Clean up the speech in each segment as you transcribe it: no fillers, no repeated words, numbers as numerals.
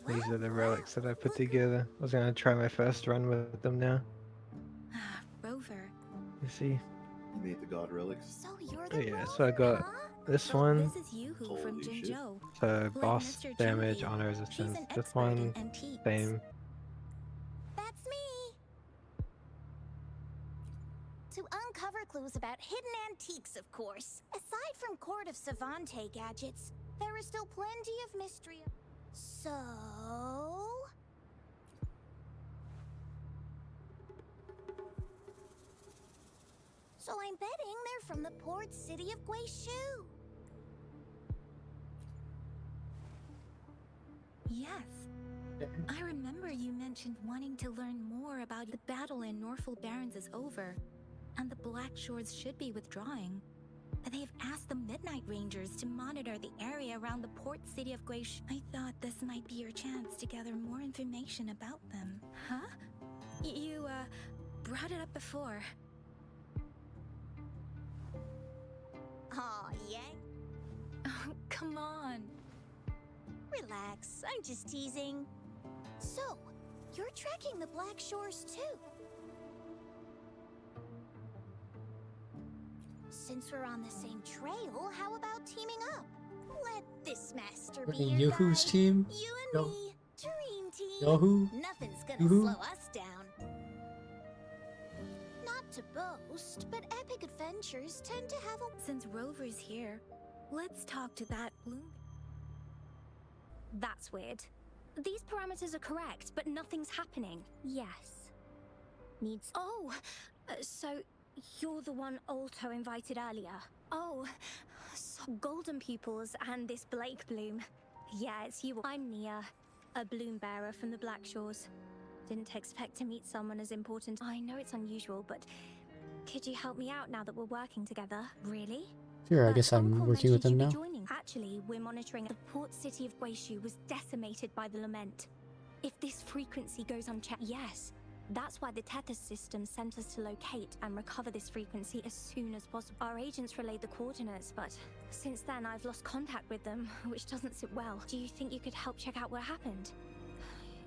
These are the relics that I put together. I was gonna try my first run with them now. Rover. You see? You made the god relics. So you're Oh the yeah, Rover, so I got huh? this So one. this is Yoo-Hoo from Holy shit. Jinzhou. So Like boss Mr. damage, Junpei. honor She's resistance. an This expert one, in antiques. same. That's me. To uncover clues about hidden antiques, of course. Aside from Court of Savante gadgets, there is still plenty of mystery. So... So I'm betting they're from the port city of Guizhou. Yes. I remember you mentioned wanting to learn more about the battle in Norfolk Barrens is over, and the Black Shores should be withdrawing. They've asked the Midnight Rangers to monitor the area around the port city of Guizhou. I thought this might be your chance to gather more information about them. Huh? You, brought it up before. Aw, yeah? Oh, come on. Relax, I'm just teasing. So, you're tracking the Black Shores too? Since we're on the same trail, how about teaming up? Let this master be your Yoo-Hoo's guide. team? You and Yo- me, Dream Team. Yoo-Hoo? Nothing's gonna Yoo-Hoo? slow us down. Not to boast, but epic adventures tend to have a... Since Rover's here, let's talk to that bloom. That's weird. These parameters are correct, but nothing's happening. Yes. Needs... Oh! So, you're the one Alto invited earlier? Oh, so golden pupils and this Blake bloom. Yeah, it's you. I'm Nia, a bloom bearer from the Black Shores. Didn't expect to meet someone as important. I know it's unusual, but could you help me out now that we're working together? Really? Sure, I But guess I'm Uncle working with them mentioned now. you'd be joining. Actually, we're monitoring. The port city of Guizhou was decimated by the lament. If this frequency goes unchecked, yes. That's why the Tethys system sent us to locate and recover this frequency as soon as possible. Our agents relayed the coordinates, but since then I've lost contact with them, which doesn't sit well. Do you think you could help check out what happened?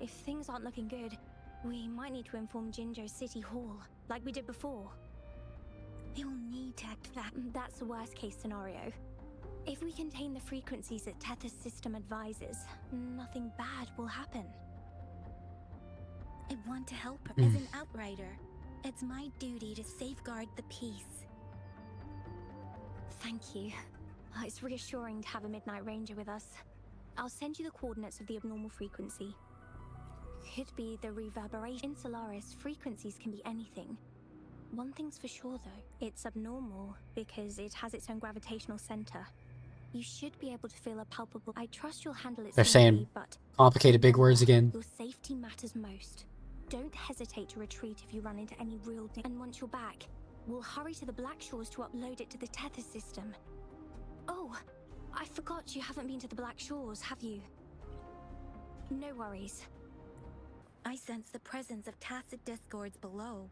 If things aren't looking good, we might need to inform Jinzhou City Hall, like we did before. You'll need to act that. That's the worst case scenario. If we contain the frequencies that Tethys system advises, nothing bad will happen. I want to help her. As an outrider, it's my duty to safeguard the peace. Thank you. It's reassuring to have a Midnight Ranger with us. I'll send you the coordinates of the abnormal frequency. Could be the reverberation. In Solaris, frequencies can be anything. One thing's for sure though, it's abnormal because it has its own gravitational center. You should be able to feel a palpable... I trust you'll handle it They're safely, saying but complicated big words again. your safety matters most. Don't hesitate to retreat if you run into any real danger. And once you're back, we'll hurry to the Black Shores to upload it to the Tethys system. Oh, I forgot you haven't been to the Black Shores, have you? No worries. I sense the presence of tacit discords below.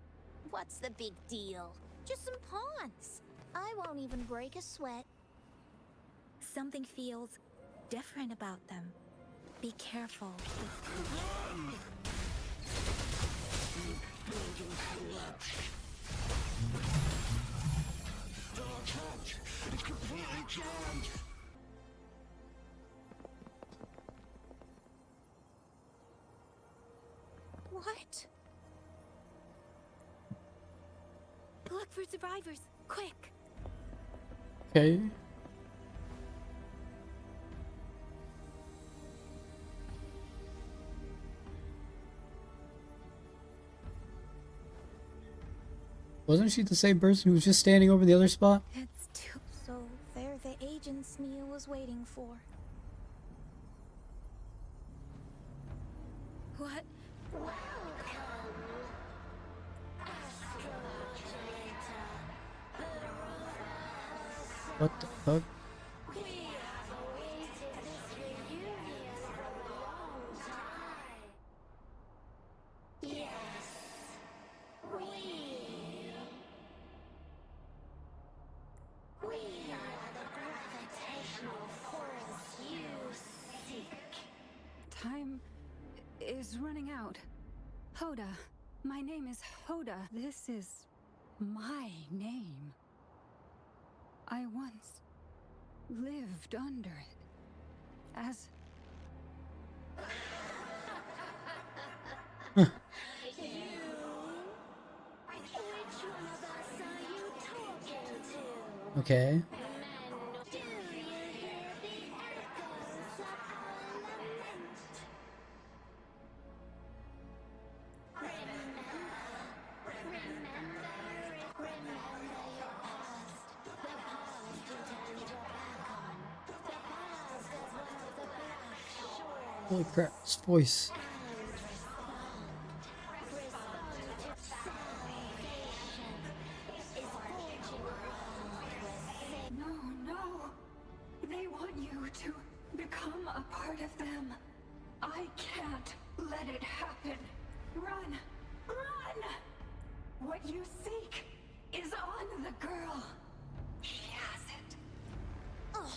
What's the big deal? Just some pawns. I won't even break a sweat. Something feels different about them. Be careful. What? Look for survivors, quick! Okay. Wasn't she the same person who was just standing over the other spot? It's too... So, they're the agents Nia was waiting for. What? What the fuck? Time is running out. Hoda. My name is Hoda. This is my name. I once lived under it. As... Okay. Holy crap, this voice. No. They want you to become a part of them. I can't let it happen. Run! What you seek is on the girl. She has it. Oh,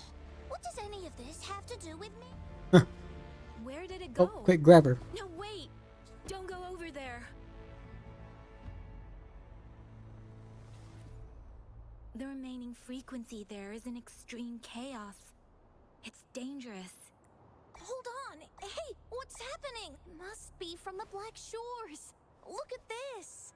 what does any of this have to do with me? Where did it Oh, go? quick, grab her. No, wait! Don't go over there. The remaining frequency there is in extreme chaos. It's dangerous. Hold on! Hey, what's happening? Must be from the Black Shores. Look at this!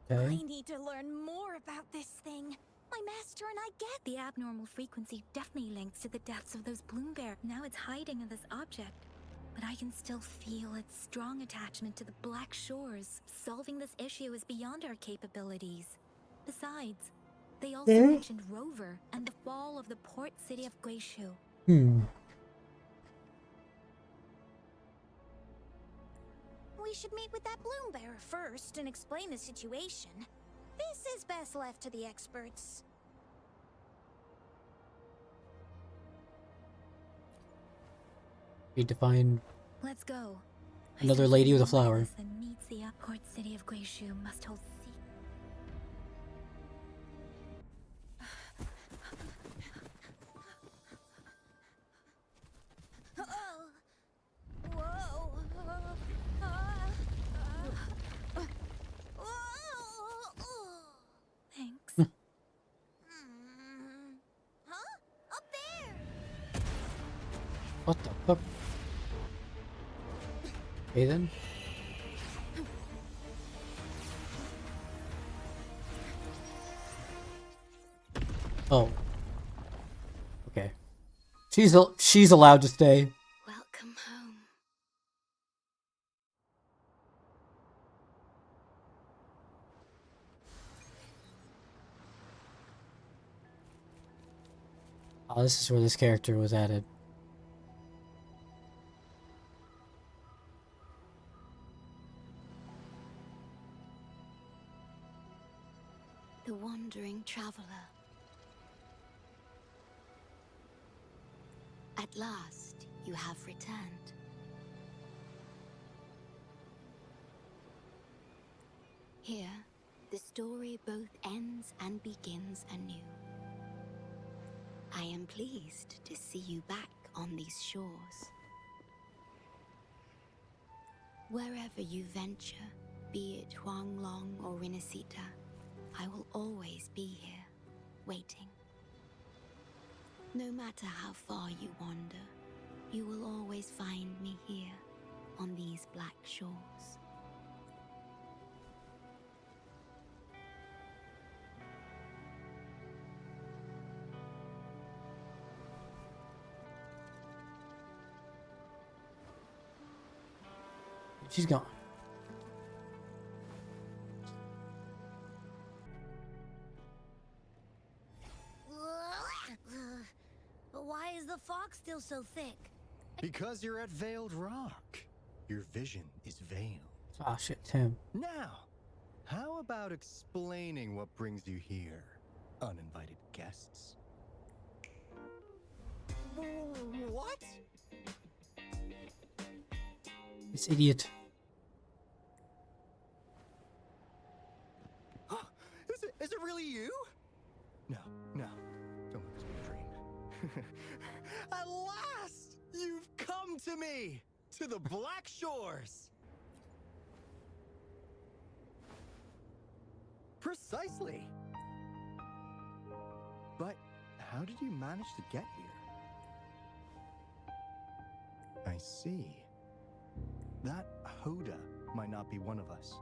Okay. I need to learn more about this thing. My master and I get the abnormal frequency definitely links to the depths of those bloom bear. Now it's hiding in this object, but I can still feel its strong attachment to the Black Shores. Solving this issue is beyond our capabilities. Besides, they also mentioned Rover and the fall of the port city of Guishu. We should meet with that bloom bearer first and explain the situation. This is best left to the experts. Need to find Let's go. another lady with a flower. That meets the port city of Guishu must hold Thanks. Huh? Up there! What the fuck? Okay then. Oh. Okay. She's allowed to stay. Welcome home. Oh, this is where this character was added. The wandering traveler. At last, you have returned. Here, the story both ends and begins anew. I am pleased to see you back on these shores. Wherever you venture, be it Huanglong or Rinasita, I will always be here, waiting. No matter how far you wander, you will always find me here, on these black shores. She's gone. Why is the fog still so thick? Because you're at Veiled Rock. Your vision is veiled. Ah, shit, Tim. Now, how about explaining what brings you here, uninvited guests? What? This idiot. Is it really you? No, At last! You've come to me! To the Black Shores! Precisely! But how did you manage to get here? I see. That Hoda might not be one of us.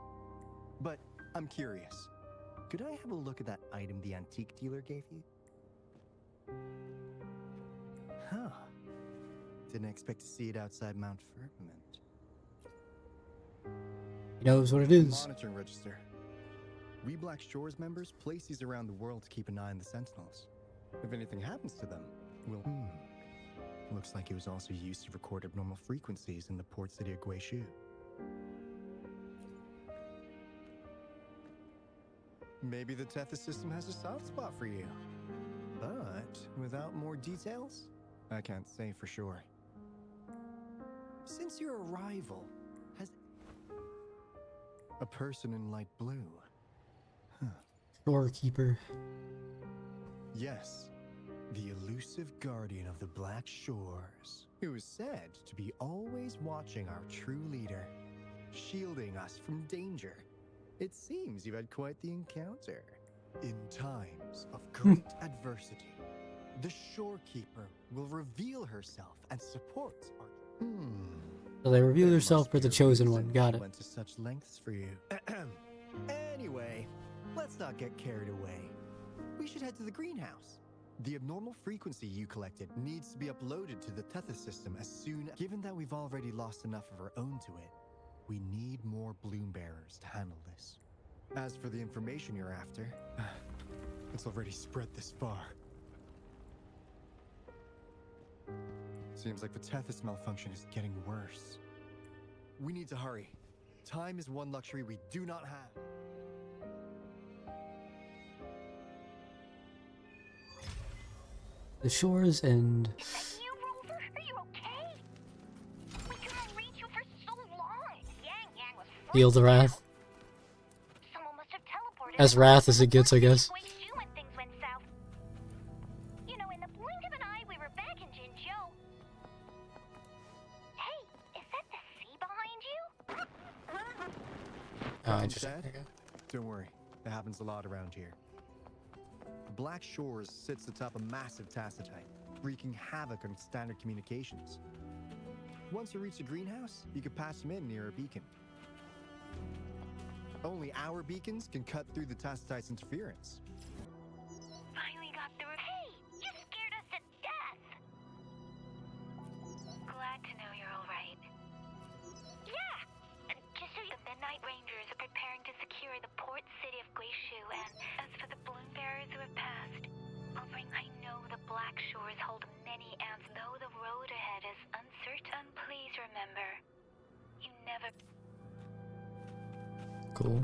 But I'm curious. Could I have a look at that item the antique dealer gave you? Huh. Didn't expect to see it outside Mount Firmament. He knows what it is. Monitoring register. We Black Shores members place these around the world to keep an eye on the Sentinels. If anything happens to them, we'll... Looks like it was also used to record abnormal frequencies in the port city of Guishu. Maybe the Tethys system has a soft spot for you. But without more details, I can't say for sure. Since your arrival, has a person in light blue? Huh. Storekeeper. Yes, the elusive guardian of the Black Shores, who is said to be always watching our true leader, shielding us from danger. It seems you've had quite the encounter. In times of great adversity, the Shorekeeper will reveal herself and support our... So they reveal There herself must for be the a chosen reason one. Got she it. went to such lengths for you. Anyway, let's not get carried away. We should head to the greenhouse. The abnormal frequency you collected needs to be uploaded to the Tethys system as soon. Given that we've already lost enough of our own to it, we need more bloom bearers to handle this. As for the information you're after, it's already spread this far. Seems like the Tethys malfunction is getting worse. We need to hurry. Time is one luxury we do not have. The shores and Is that you, Rover? Are you okay? We couldn't reach you for so long. Yang was feel the wrath. Someone must have teleported. As wrath as it gets, I guess. When things went south. You know, in the blink of an eye, we were back in Jinzhou. Hey, is that the sea behind you? Oh, interesting. Dad? Okay. Don't worry, that happens a lot around here. The Black Shores sits atop a massive tacitite, wreaking havoc on standard communications. Once you reach the greenhouse, you can patch them in near a beacon. Only our beacons can cut through the tacitite's interference. Finally got through. Hey, you scared us to death. Glad to know you're all right. Yeah, just so the Midnight Rangers are preparing to secure the port city of Guishu, and as for the balloon bearers who have passed, Wuthering, I know the Black Shores hold many answers. Though the road ahead is uncertain, please remember, you never... Cool.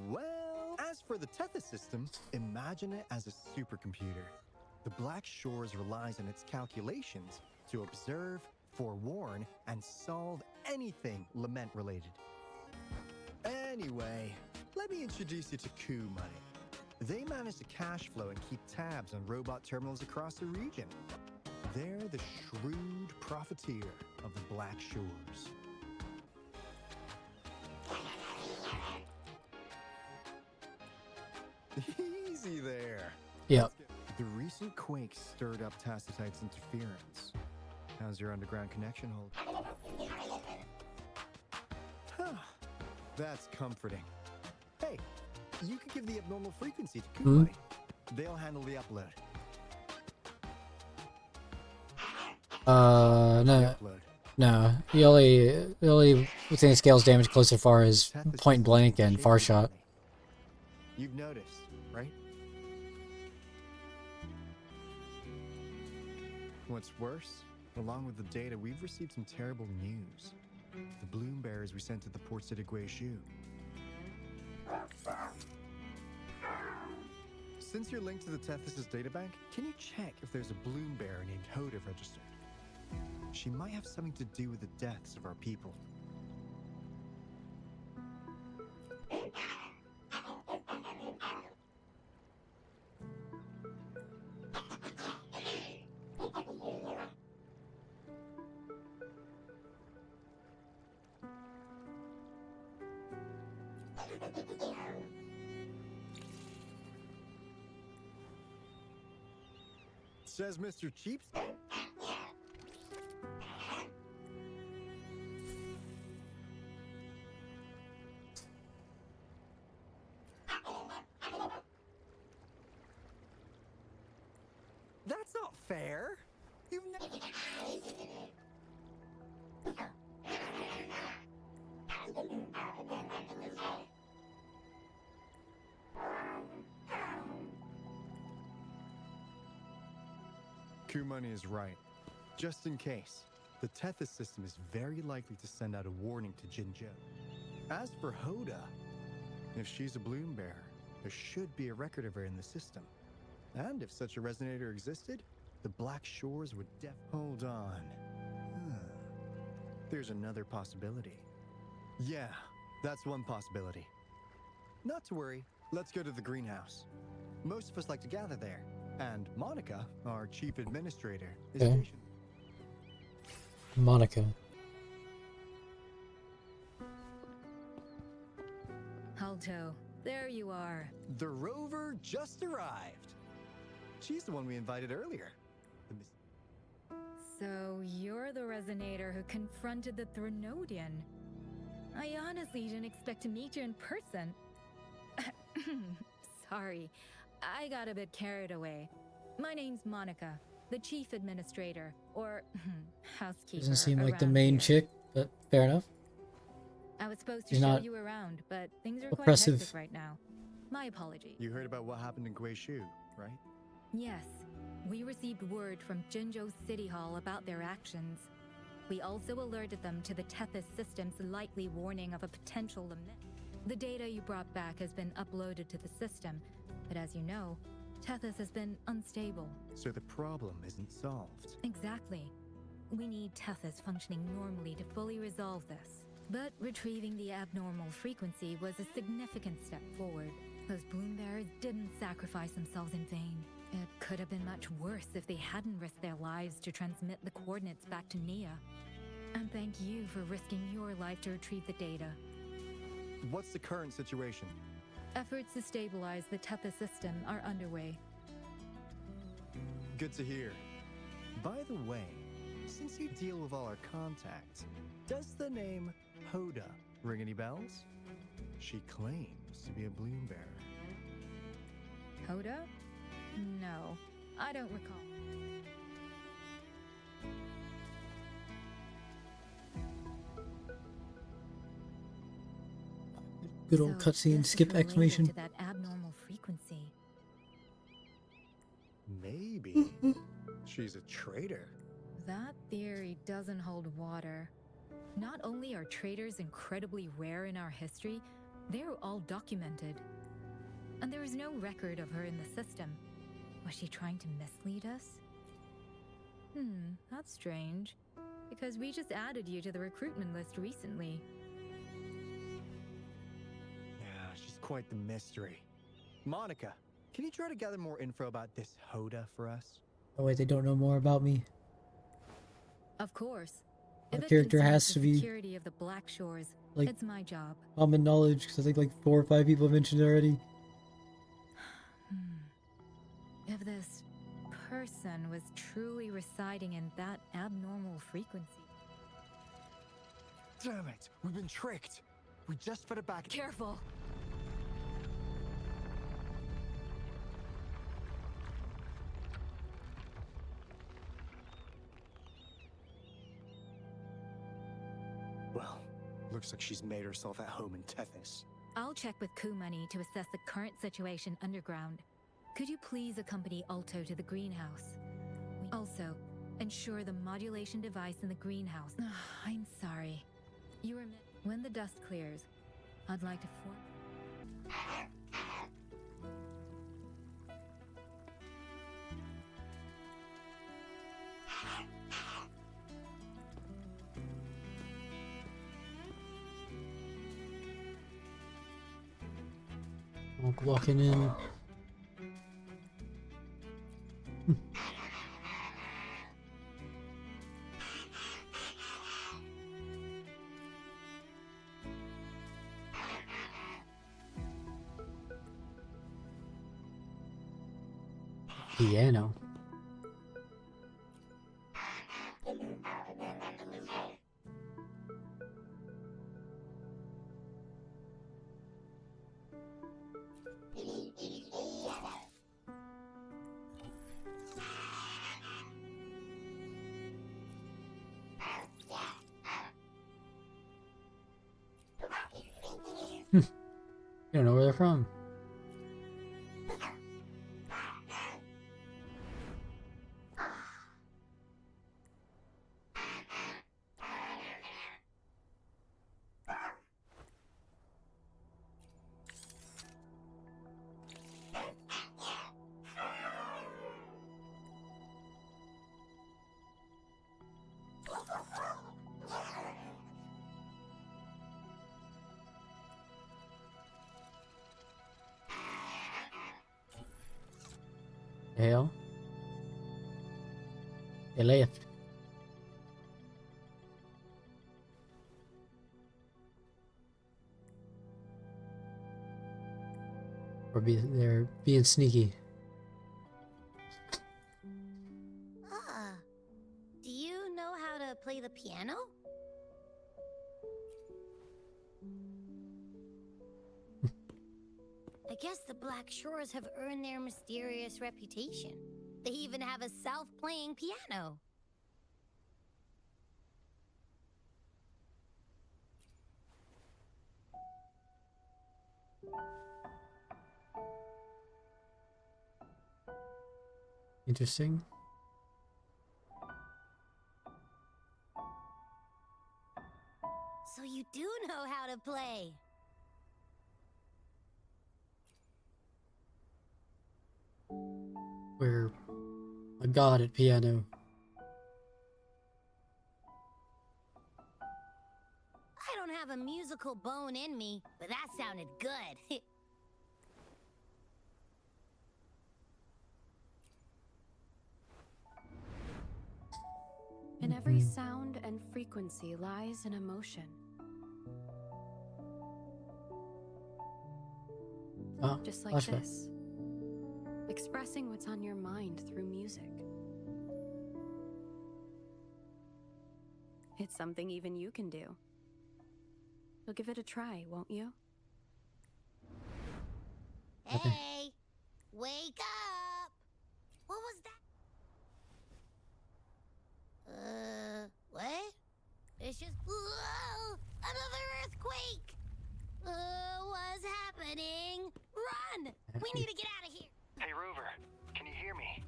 Well, as for the Tethys system, imagine it as a supercomputer. The Black Shores relies on its calculations to observe, forewarn, and solve anything lament related. Anyway, let me introduce you to Coup Money. They manage to cash flow and keep tabs on robot terminals across the region. They're the shrewd profiteer of the Black Shores. Easy there. Yep. The recent quake stirred up Tacitite's interference. How's your underground connection hold? That's comforting. Hey, you could give the abnormal frequency to Kublai. They'll handle the upload. No. No. The only thing that scales damage close to far is point blank and far shot. You've noticed, right? What's worse, along with the data, we've received some terrible news. The bloom bearers we sent to the port city of Guishu. Since you're linked to the Tethys' databank, can you check if there's a bloom bearer named Hoda registered? She might have something to do with the deaths of our people. Says Mr. Cheaps. That's not fair. You've never. Kumani is right. Just in case, the Tethys system is very likely to send out a warning to Jinzhou. As for Hoda, if she's a bloom bearer, there should be a record of her in the system. And if such a resonator existed, the Black Shores would Hold on. There's another possibility. Yeah, that's one possibility. Not to worry, let's go to the greenhouse. Most of us like to gather there, and Monica, our chief administrator, is Okay. stationed. Monica. Alto, there you are. The rover just arrived. She's the one we invited earlier. The mis- So you're the resonator who confronted the Threnodian. I honestly didn't expect to meet you in person. Sorry, I got a bit carried away. My name's Monica, the chief administrator, or housekeeper. Doesn't seem like the around main here. chick, but fair enough. I was supposed to She's show not you around, but things are oppressive. quite hectic right now. My apologies. You heard about what happened in Guishu, right? Yes, we received word from Jinzhou City Hall about their actions. We also alerted them to the Tethys system's likely warning of a potential limit. The data you brought back has been uploaded to the system, but as you know, Tethys has been unstable. So the problem isn't solved. Exactly. We need Tethys functioning normally to fully resolve this. But retrieving the abnormal frequency was a significant step forward. Those bloom bearers didn't sacrifice themselves in vain. It could have been much worse if they hadn't risked their lives to transmit the coordinates back to Nia. And thank you for risking your life to retrieve the data. What's the current situation? Efforts to stabilize the Tethys system are underway. Good to hear. By the way, since you deal with all our contacts, does the name Hoda ring any bells? She claims to be a bloom bearer. Hoda? No, I don't recall. Good old So cutscene, this is skip related exclamation. to that abnormal frequency. Maybe. She's a traitor. That theory doesn't hold water. Not only are traitors incredibly rare in our history, they're all documented. And there is no record of her in the system. Was she trying to mislead us? That's strange. Because we just added you to the recruitment list recently. Yeah, she's quite the mystery. Monica, can you try to gather more info about this Hoda for us? Oh wait, they don't know more about me. Of course. My If it character concerns has the to be, security of the Black Shores, like, it's my job. common knowledge, because I think like 4 or 5 people have mentioned it already. If this person was truly residing in that abnormal frequency. Damn it, we've been tricked. We just put it back. Careful! Well, looks like she's made herself at home in Tethys. I'll check with Kumani to assess the current situation underground. Could you please accompany Alto to the greenhouse? Also, ensure the modulation device in the greenhouse. I'm sorry. You remember when the dust clears, I'd like to form. Walking in. piano. You don't know where they're from. Hell. They left. They're being sneaky. Ah, do you know how to play the piano? I guess the Black Shores have earned their mysterious reputation. They even have a self-playing piano. Interesting. So you do know how to play. We're a god at piano. I don't have a musical bone in me, but that sounded good. In every sound and frequency lies an emotion. Oh, Just like flashback. this. Expressing what's on your mind through music. It's something even you can do. You'll give it a try, won't you? Okay. Hey, wake up! What was that? What? It's just... Whoa! Another earthquake! What's happening? Run! We need to get out of here! Hey, Rover, can you hear me?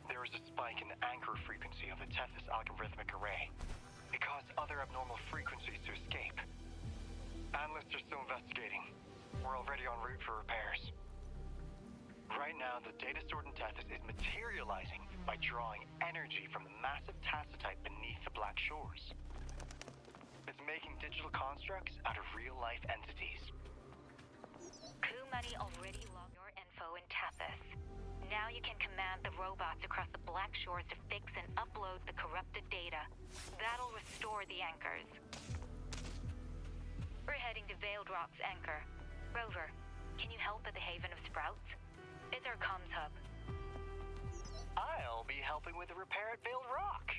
There is a spike in the anchor frequency of the Tethys algorithmic array. It caused other abnormal frequencies to escape. Analysts are still investigating. We're already en route for repairs. Right now, the data stored in Tethys is materializing by drawing energy from the massive tacitite beneath the Black Shores. It's making digital constructs out of real-life entities. Coup Money already logged your info in Tethys. Now you can command the robots across the Black Shores to fix and upload the corrupted data. That'll restore the anchors. We're heading to Veiled Rock's anchor. Rover, can you help at the Haven of Sprouts? It's our comms hub. I'll be helping with the repair at Veiled Rock.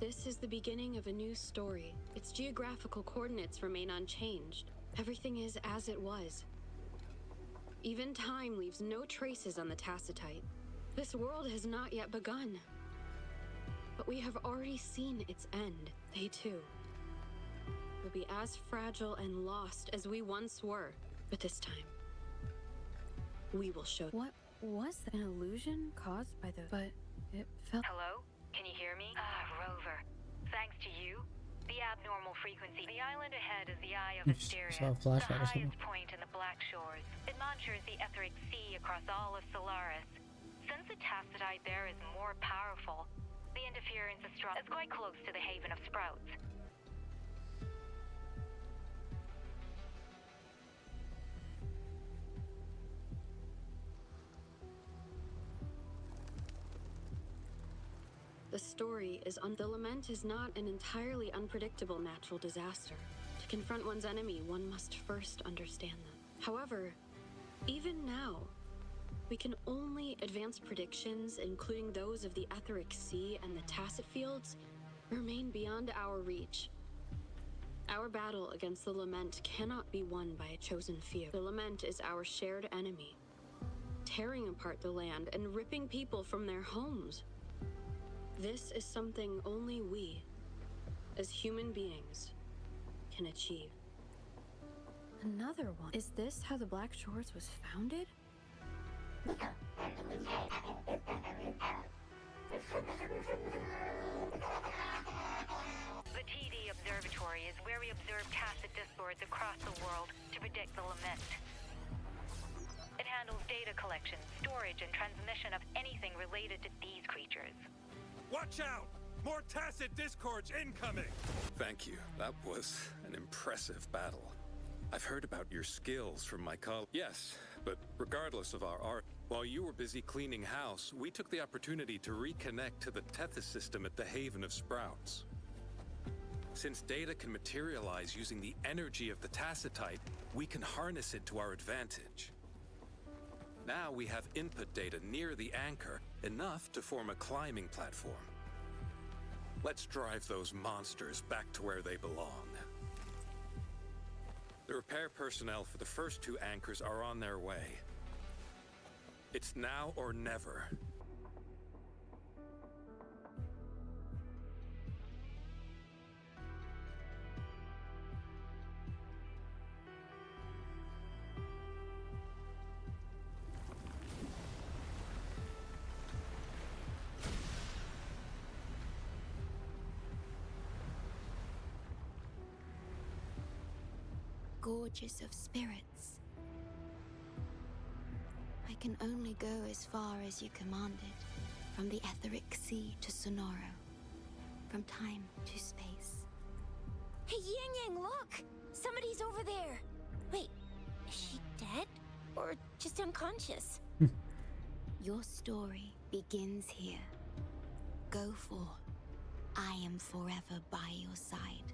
This is the beginning of a new story. Its geographical coordinates remain unchanged. Everything is as it was. Even time leaves no traces on the tacitite. This world has not yet begun. But we have already seen its end. They too will be as fragile and lost as we once were. But this time, we will show. What was that? An illusion caused by the... But it felt... Hello? Can you hear me? Rover. Thanks to you, the abnormal frequency. The island ahead is the Eye of Asteria, Saw a the flashback or something. highest point in the Black Shores. It monitors the etheric sea across all of Solaris. Since the tacitite there is more powerful, the interference is strong. It's quite close to the Haven of Sprouts. story is the lament is not an entirely unpredictable natural disaster. To confront one's enemy, one must first understand them. However, even now, we can only advance predictions, including those of the Etheric Sea and the Tacet Fields, remain beyond our reach. Our battle against the Lament cannot be won by a chosen few. The Lament is our shared enemy, tearing apart the land and ripping people from their homes. This is something only we, as human beings, can achieve. Another one. Is this how the Black Shores was founded? The TD Observatory is where we observe tacit discords across the world to predict the lament. It handles data collection, storage, and transmission of anything related to these creatures. Watch out! More tacit discords incoming! Thank you. That was an impressive battle. I've heard about your skills from my colleagues. Yes, but regardless of our art, while you were busy cleaning house, we took the opportunity to reconnect to the Tethys system at the Haven of Sprouts. Since data can materialize using the energy of the Tacitite, we can harness it to our advantage. Now we have input data near the anchor, enough to form a climbing platform. Let's drive those monsters back to where they belong. The repair personnel for the first two anchors are on their way. It's now or never. Gorgeous of spirits. I can only go as far as you commanded, from the Etheric Sea to Sonoro, from time to space. Hey, Yang Yang, look! Somebody's over there! Wait, is she dead? Or just unconscious? Your story begins here. Go forth. I am forever by your side.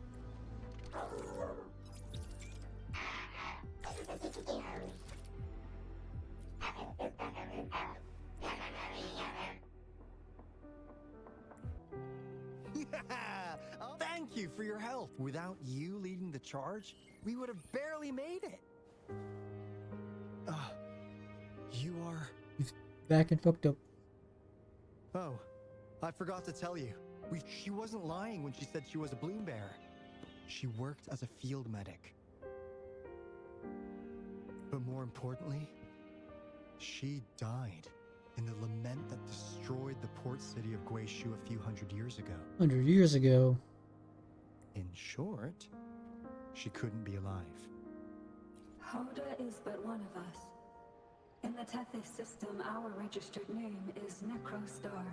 Thank you for your help. Without you leading the charge, we would have barely made it. You are... Back and fucked up. Oh, I forgot to tell you. She wasn't lying when she said she was a bloom bearer. She worked as a field medic. But more importantly, she died in the lament that destroyed the port city of Guishu a few hundred years ago. 100 years ago. In short, she couldn't be alive. Hoda is but one of us. In the Tethys system, our registered name is Necrostar.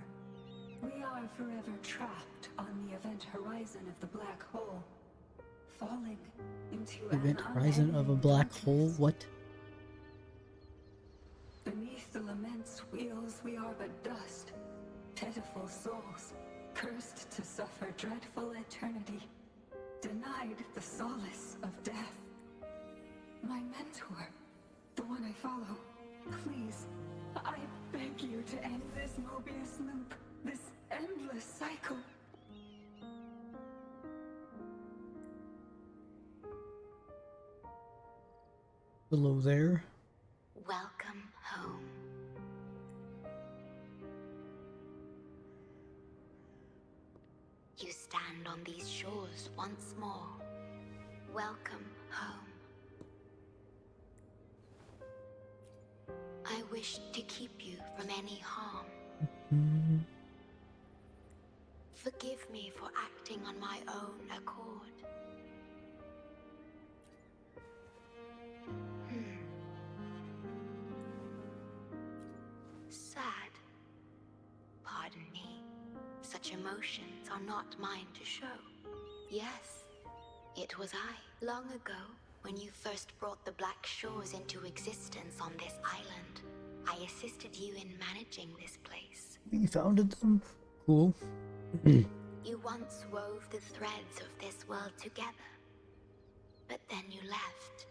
We are forever trapped on the event horizon of the black hole, falling into Event an horizon of a black hole? What? Beneath the lament's wheels, we are but dust, pitiful souls, cursed to suffer dreadful eternity, denied the solace of death. My mentor, the one I follow, please, I beg you to end this Mobius loop, this endless cycle. Below there. Welcome home. You stand on these shores once more. Welcome home. I wish to keep you from any harm. Forgive me for acting on my own accord. Sad. Pardon me. Such emotions are not mine to show. Yes, it was I, long ago, when you first brought the Black Shores into existence on this island. I assisted you in managing this place. We founded them. Cool. You once wove the threads of this world together, but then you left,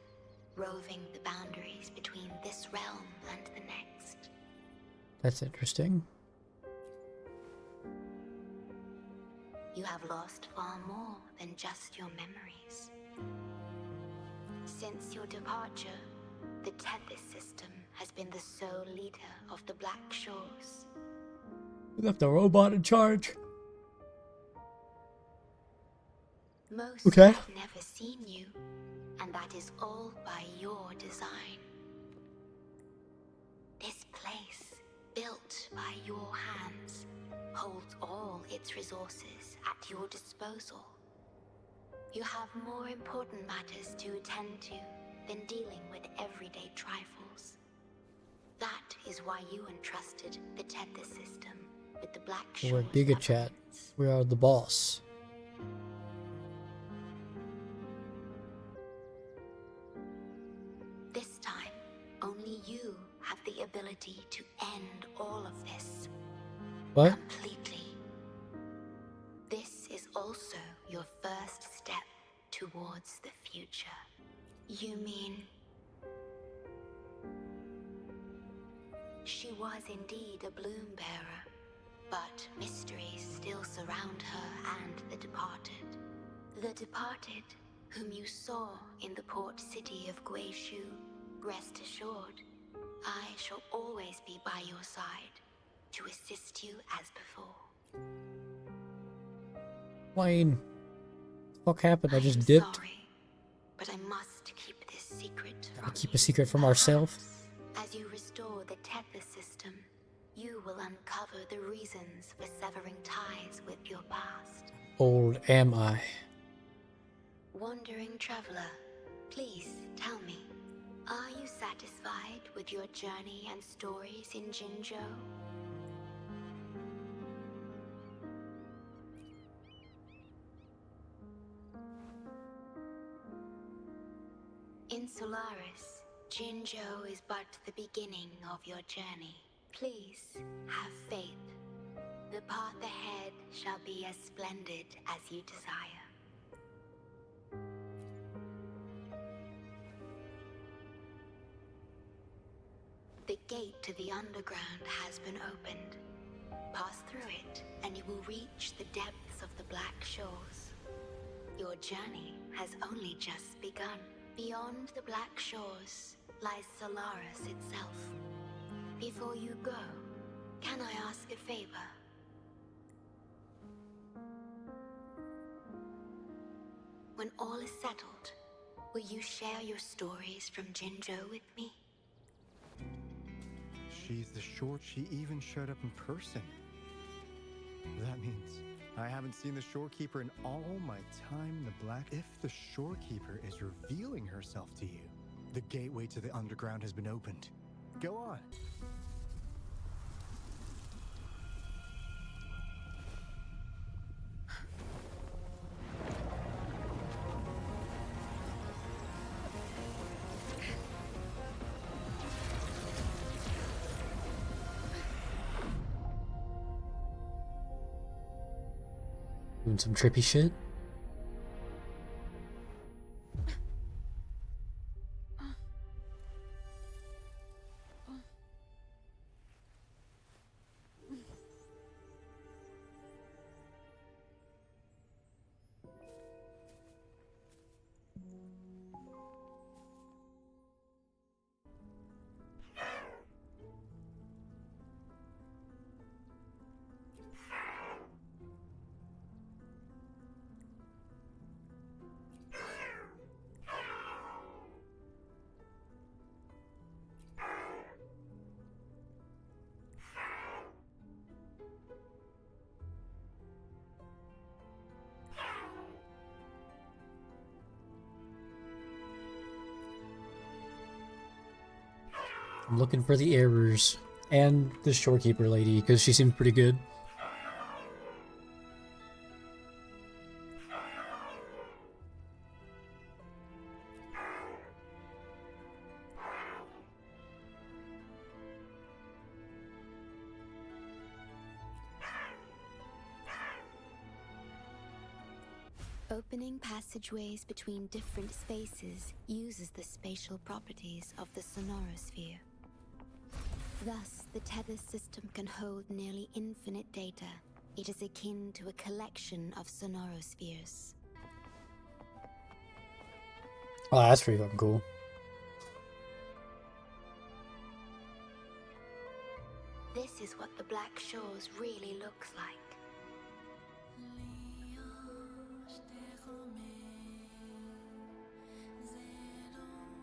roving the boundaries between this realm and the next. That's interesting. You have lost far more than just your memories. Since your departure, the Tethys system has been the sole leader of the Black Shores. We left the robot in charge. Most Okay. have never seen you, and that is all by your design. This place, built by your hands, holds all its resources at your disposal. You have more important matters to attend to than dealing with everyday trifles. That is why you entrusted the Tethys system with the Black We're Shores Giga Chat. We are the boss. This time, only you have the ability to end all of this. What? Completely. This is also your first step towards the future. You mean... She was indeed a bloom bearer, but mysteries still surround her and the departed. The departed, whom you saw in the port city of Guishu, rest assured, I shall always be by your side to assist you as before. Wayne. What happened? I just I'm dipped. sorry, but I must keep this secret Gotta from keep you. a secret from ourselves. As you restore the Tethys system, you will uncover the reasons for severing ties with your past. Old am I? Wandering traveler, please tell me, are you satisfied with your journey and stories in Jinzhou? In Solaris, Jinzhou is but the beginning of your journey. Please have faith. The path ahead shall be as splendid as you desire. The gate to the underground has been opened. Pass through it, and you will reach the depths of the Black Shores. Your journey has only just begun. Beyond the Black Shores lies Solaris itself. Before you go, can I ask a favor? When all is settled, will you share your stories from Jinzhou with me? She's the short. She even showed up in person. That means I haven't seen the shorekeeper in all my time in the Black. If the shorekeeper is revealing herself to you, the gateway to the underground has been opened. Go on. Doing some trippy shit. I'm looking for the errors and the shorekeeper lady because she seems pretty good. Opening passageways between different spaces uses the spatial properties of the sonorosphere. Thus, the tether system can hold nearly infinite data. It is akin to a collection of sonorospheres. Oh, that's pretty fucking cool. This is what the Black Shores really looks like.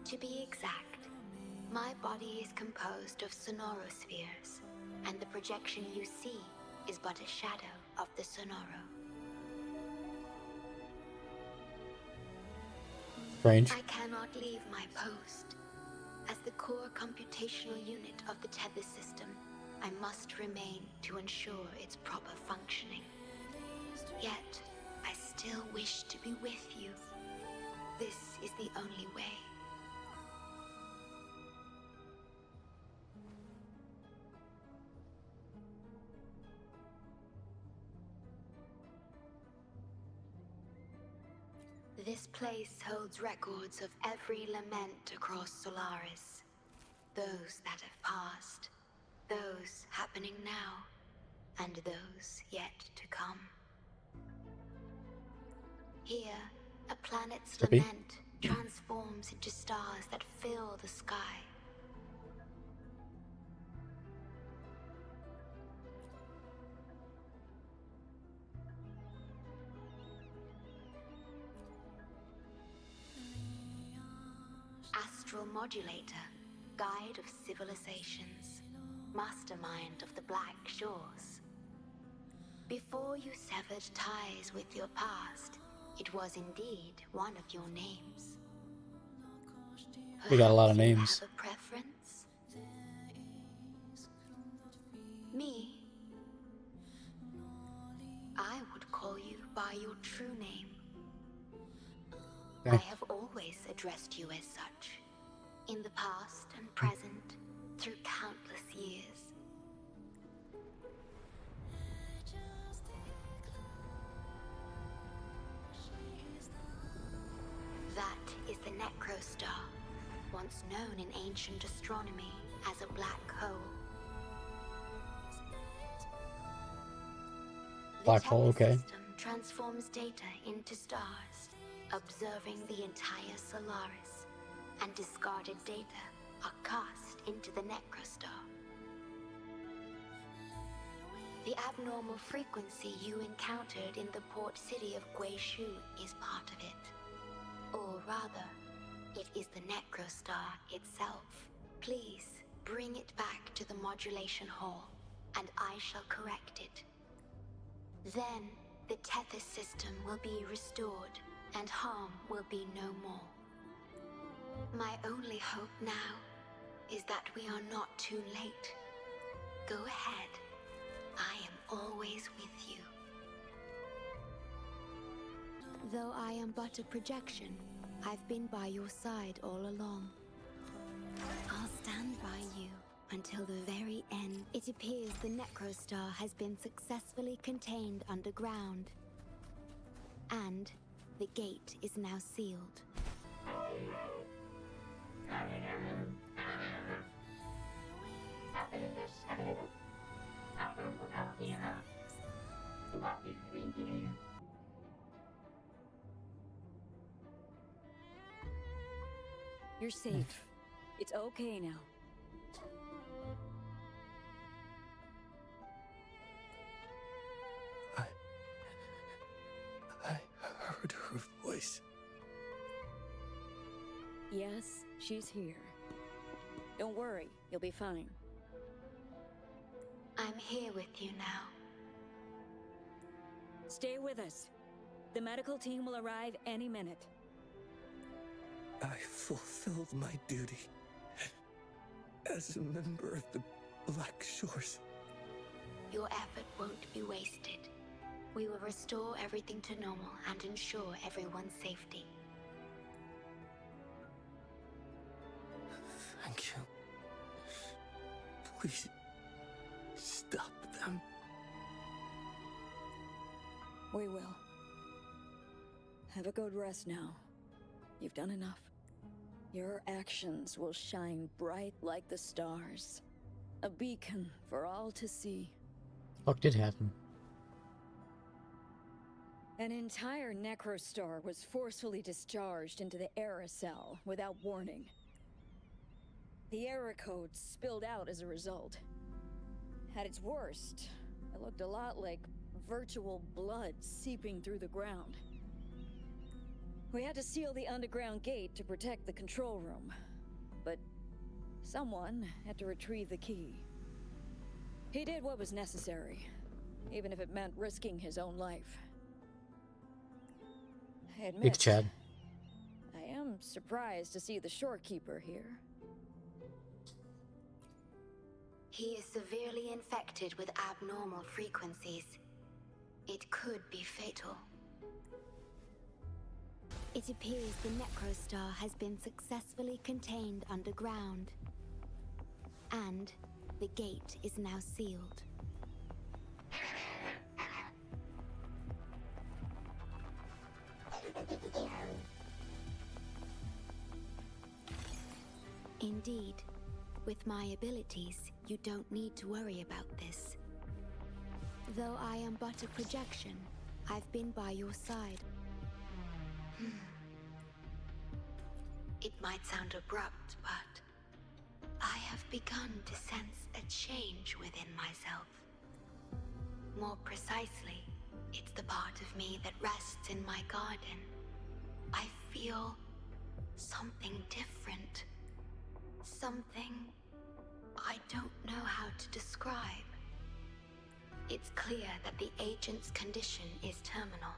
To be exact, my body is composed of sonorospheres, and the projection you see is but a shadow of the sonoro. Strange. I cannot leave my post. As the core computational unit of the tether system, I must remain to ensure its proper functioning. Yet, I still wish to be with you. This is the only way. This place holds records of every lament across Solaris. Those that have passed, those happening now, and those yet to come. Here, a planet's Trippy. lament transforms into stars that fill the sky. Astral Modulator, Guide of Civilizations, Mastermind of the Black Shores. Before you severed ties with your past, it was indeed one of your names. We got a lot of Perhaps you names. have a preference? Me? I would call you by your true name. Okay. I have always addressed you as such, in the past and present, through countless years. That is the Necrostar, once known in ancient astronomy as a black hole. Black hole, The tether okay. system transforms data into stars, observing the entire Solaris, and discarded data are cast into the Necrostar. The abnormal frequency you encountered in the port city of Guishu is part of it. Or rather, it is the Necrostar itself. Please, bring it back to the modulation hall, and I shall correct it. Then, the tether system will be restored, and harm will be no more. My only hope now is that we are not too late. Go ahead. I am always with you. Though I am but a projection, I've been by your side all along. I'll stand by you until the very end. It appears the Necrostar has been successfully contained underground. And the gate is now sealed. You're safe. It's okay now. I heard her voice. Yes, she's here. Don't worry, you'll be fine. I'm here with you now. Stay with us. The medical team will arrive any minute. I fulfilled my duty as a member of the Black Shores. Your effort won't be wasted. We will restore everything to normal and ensure everyone's safety. Thank you. Please, stop them. We will. Have a good rest now. You've done enough. Your actions will shine bright like the stars. A beacon for all to see. Fuck did happen? An entire Necrostar was forcefully discharged into the aerosol without warning. The error code spilled out as a result. At its worst, it looked a lot like virtual blood seeping through the ground. We had to seal the underground gate to protect the control room, but someone had to retrieve the key. He did what was necessary, even if it meant risking his own life. I admit, Thanks, Chad. I am surprised to see the shorekeeper here. He is severely infected with abnormal frequencies. It could be fatal. It appears the Necrostar has been successfully contained underground. And the gate is now sealed. Indeed, with my abilities, you don't need to worry about this. Though I am but a projection, I've been by your side. It might sound abrupt, but I have begun to sense a change within myself. More precisely, it's the part of me that rests in my garden. I feel something different. Something I don't know how to describe. It's clear that the agent's condition is terminal.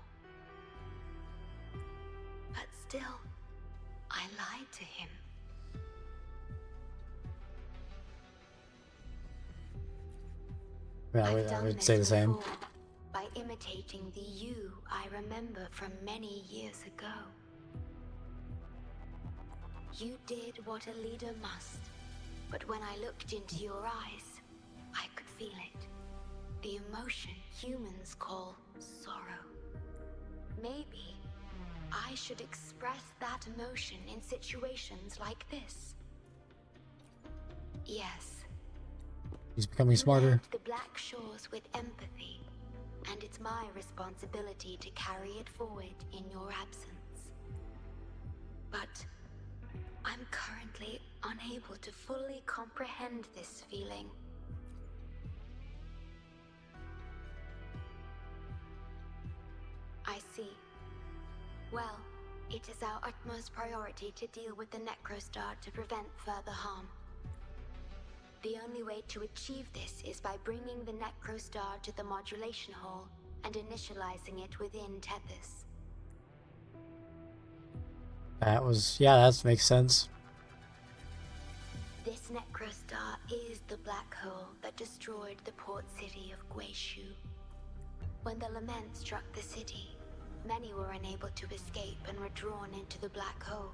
But still, I lied to him. Yeah, I've I done would this say the same. before, by imitating the you I remember from many years ago. You did what a leader must, but when I looked into your eyes, I could feel it. The emotion humans call sorrow. Maybe I should express that emotion in situations like this. Yes. He's becoming smarter. You led the Black Shores with empathy, and it's my responsibility to carry it forward in your absence. But I'm currently unable to fully comprehend this feeling. I see. Well, it is our utmost priority to deal with the Necrostar to prevent further harm. The only way to achieve this is by bringing the Necrostar to the modulation hall and initializing it within Tethys. That makes sense. This Necrostar is the black hole that destroyed the port city of Guishu. When the lament struck the city, many were unable to escape and were drawn into the black hole.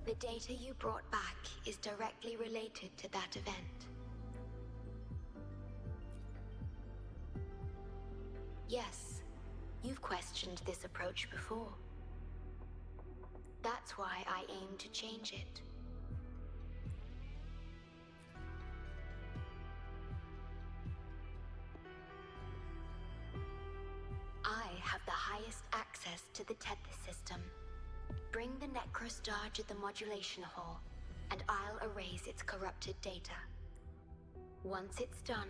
The data you brought back is directly related to that event. Yes, you've questioned this approach before. That's why I aim to change it. I have the highest access to the Tethys system. Bring the Necrostar to the modulation hall, and I'll erase its corrupted data. Once it's done,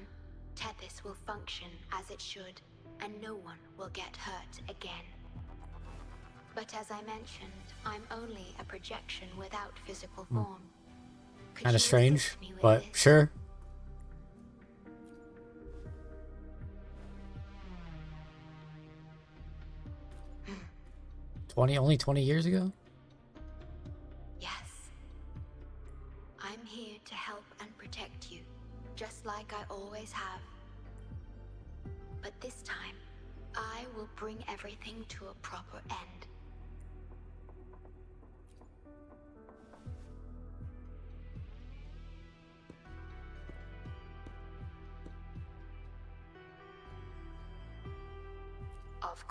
Tethys will function as it should, and no one will get hurt again. But as I mentioned, I'm only a projection without physical form. Could Kind you of strange, assist me with but this? sure. 20 years ago? Yes. I'm here to help and protect you, just like I always have. But this time, I will bring everything to a proper end.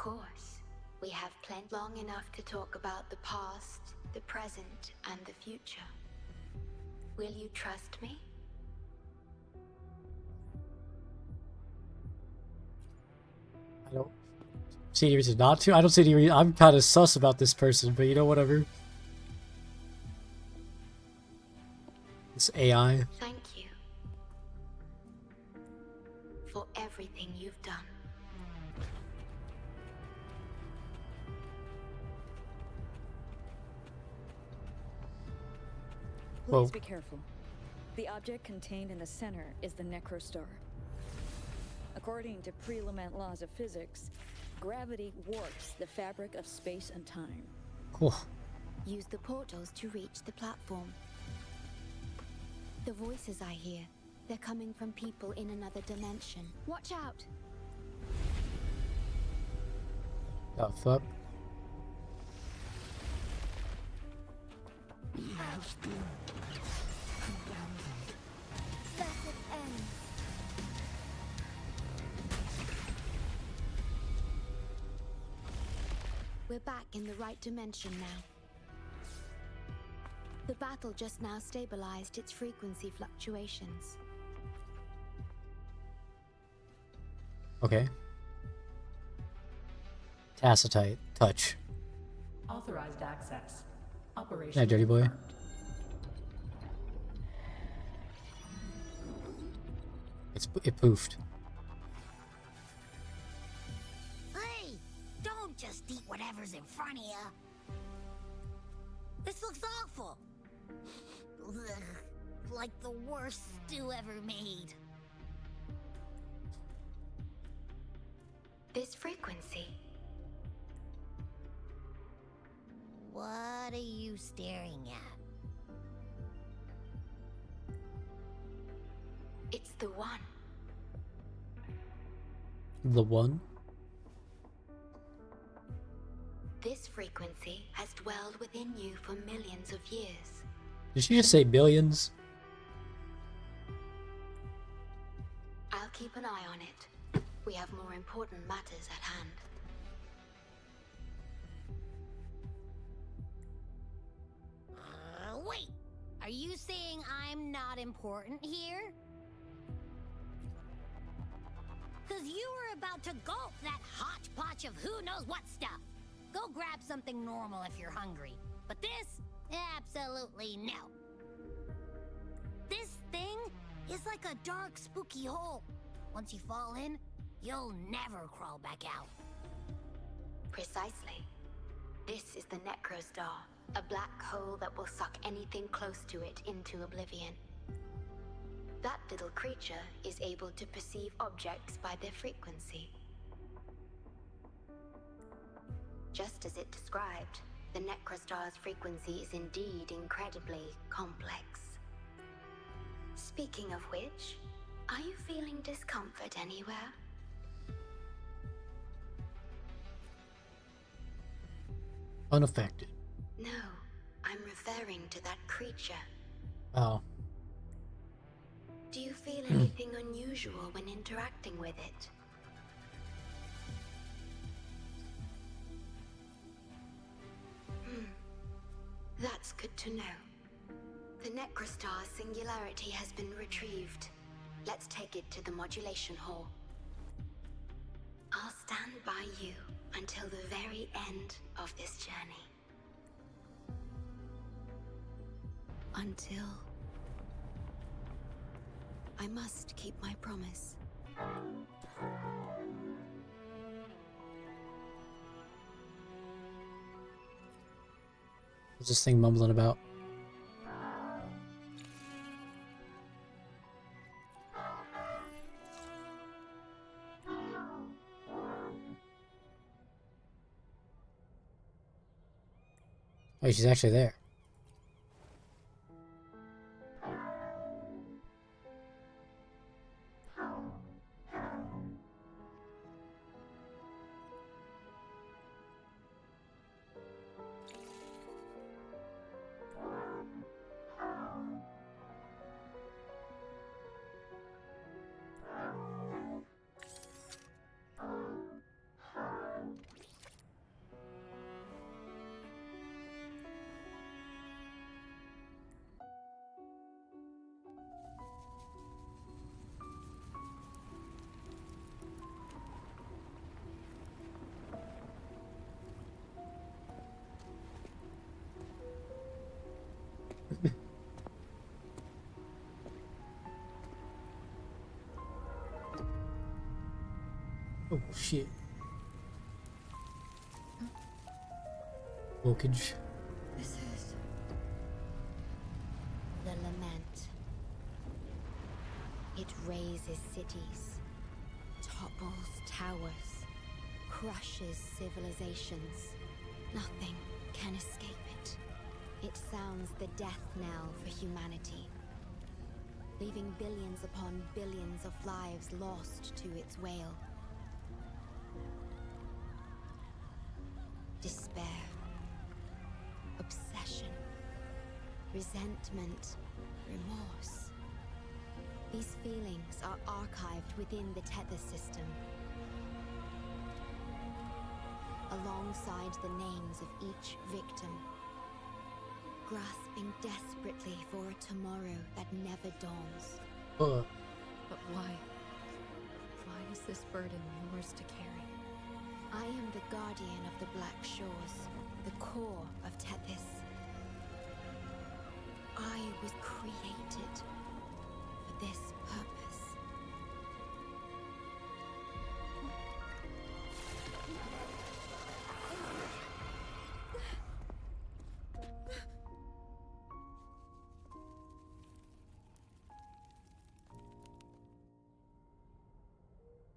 course. We have plenty long enough to talk about the past, the present, and the future. Will you trust me? I don't see any reason not to. I don't see any reason. I'm kind of sus about this person, but you know, whatever. This AI. Thank you for everything you've done. Please Whoa. be careful. The object contained in the center is the Necrostar. According to pre-lament laws of physics, gravity warps the fabric of space and time. Cool. Use the portals to reach the platform. The voices I hear, they're coming from people in another dimension. Watch out! The fuck? Let it end. We're back in the right dimension now. The battle just now stabilized its frequency fluctuations. Okay. Tacitite. Touch. Authorized access. Operation. Yeah, dirty boy. confirmed. It poofed. Hey! Don't just eat whatever's in front of you. This looks awful. Ugh, like the worst stew ever made. This frequency. What are you staring at? It's the one. The one? This frequency has dwelled within you for millions of years. Did she just say billions? I'll keep an eye on it. We have more important matters at hand. Wait! Are you saying I'm not important here? Cause you were about to gulp that hodgepodge of who knows what stuff. Go grab something normal if you're hungry. But this? Absolutely no. This thing is like a dark, spooky hole. Once you fall in, you'll never crawl back out. Precisely. This is the Necrostar, a black hole that will suck anything close to it into oblivion. That little creature is able to perceive objects by their frequency. Just as it described, the Necrostar's frequency is indeed incredibly complex. Speaking of which, are you feeling discomfort anywhere? Unaffected. No, I'm referring to that creature. Oh. Do you feel anything unusual when interacting with it? That's good to know. The Necrostar's singularity has been retrieved. Let's take it to the modulation hall. I'll stand by you until the very end of this journey. Until... I must keep my promise. What's this thing mumbling about? Oh, she's actually there. Oh shit. Volkage. This is... The lament. It razes cities, topples towers, crushes civilizations. Nothing can escape it. It sounds the death knell for humanity, leaving billions upon billions of lives lost to its wail. Despair, obsession, resentment, remorse. These feelings are archived within the tether system, alongside the names of each victim, grasping desperately for a tomorrow that never dawns. But why? Why is this burden yours to carry? I am the guardian of the Black Shores, the core of Tethys. I was created for this purpose.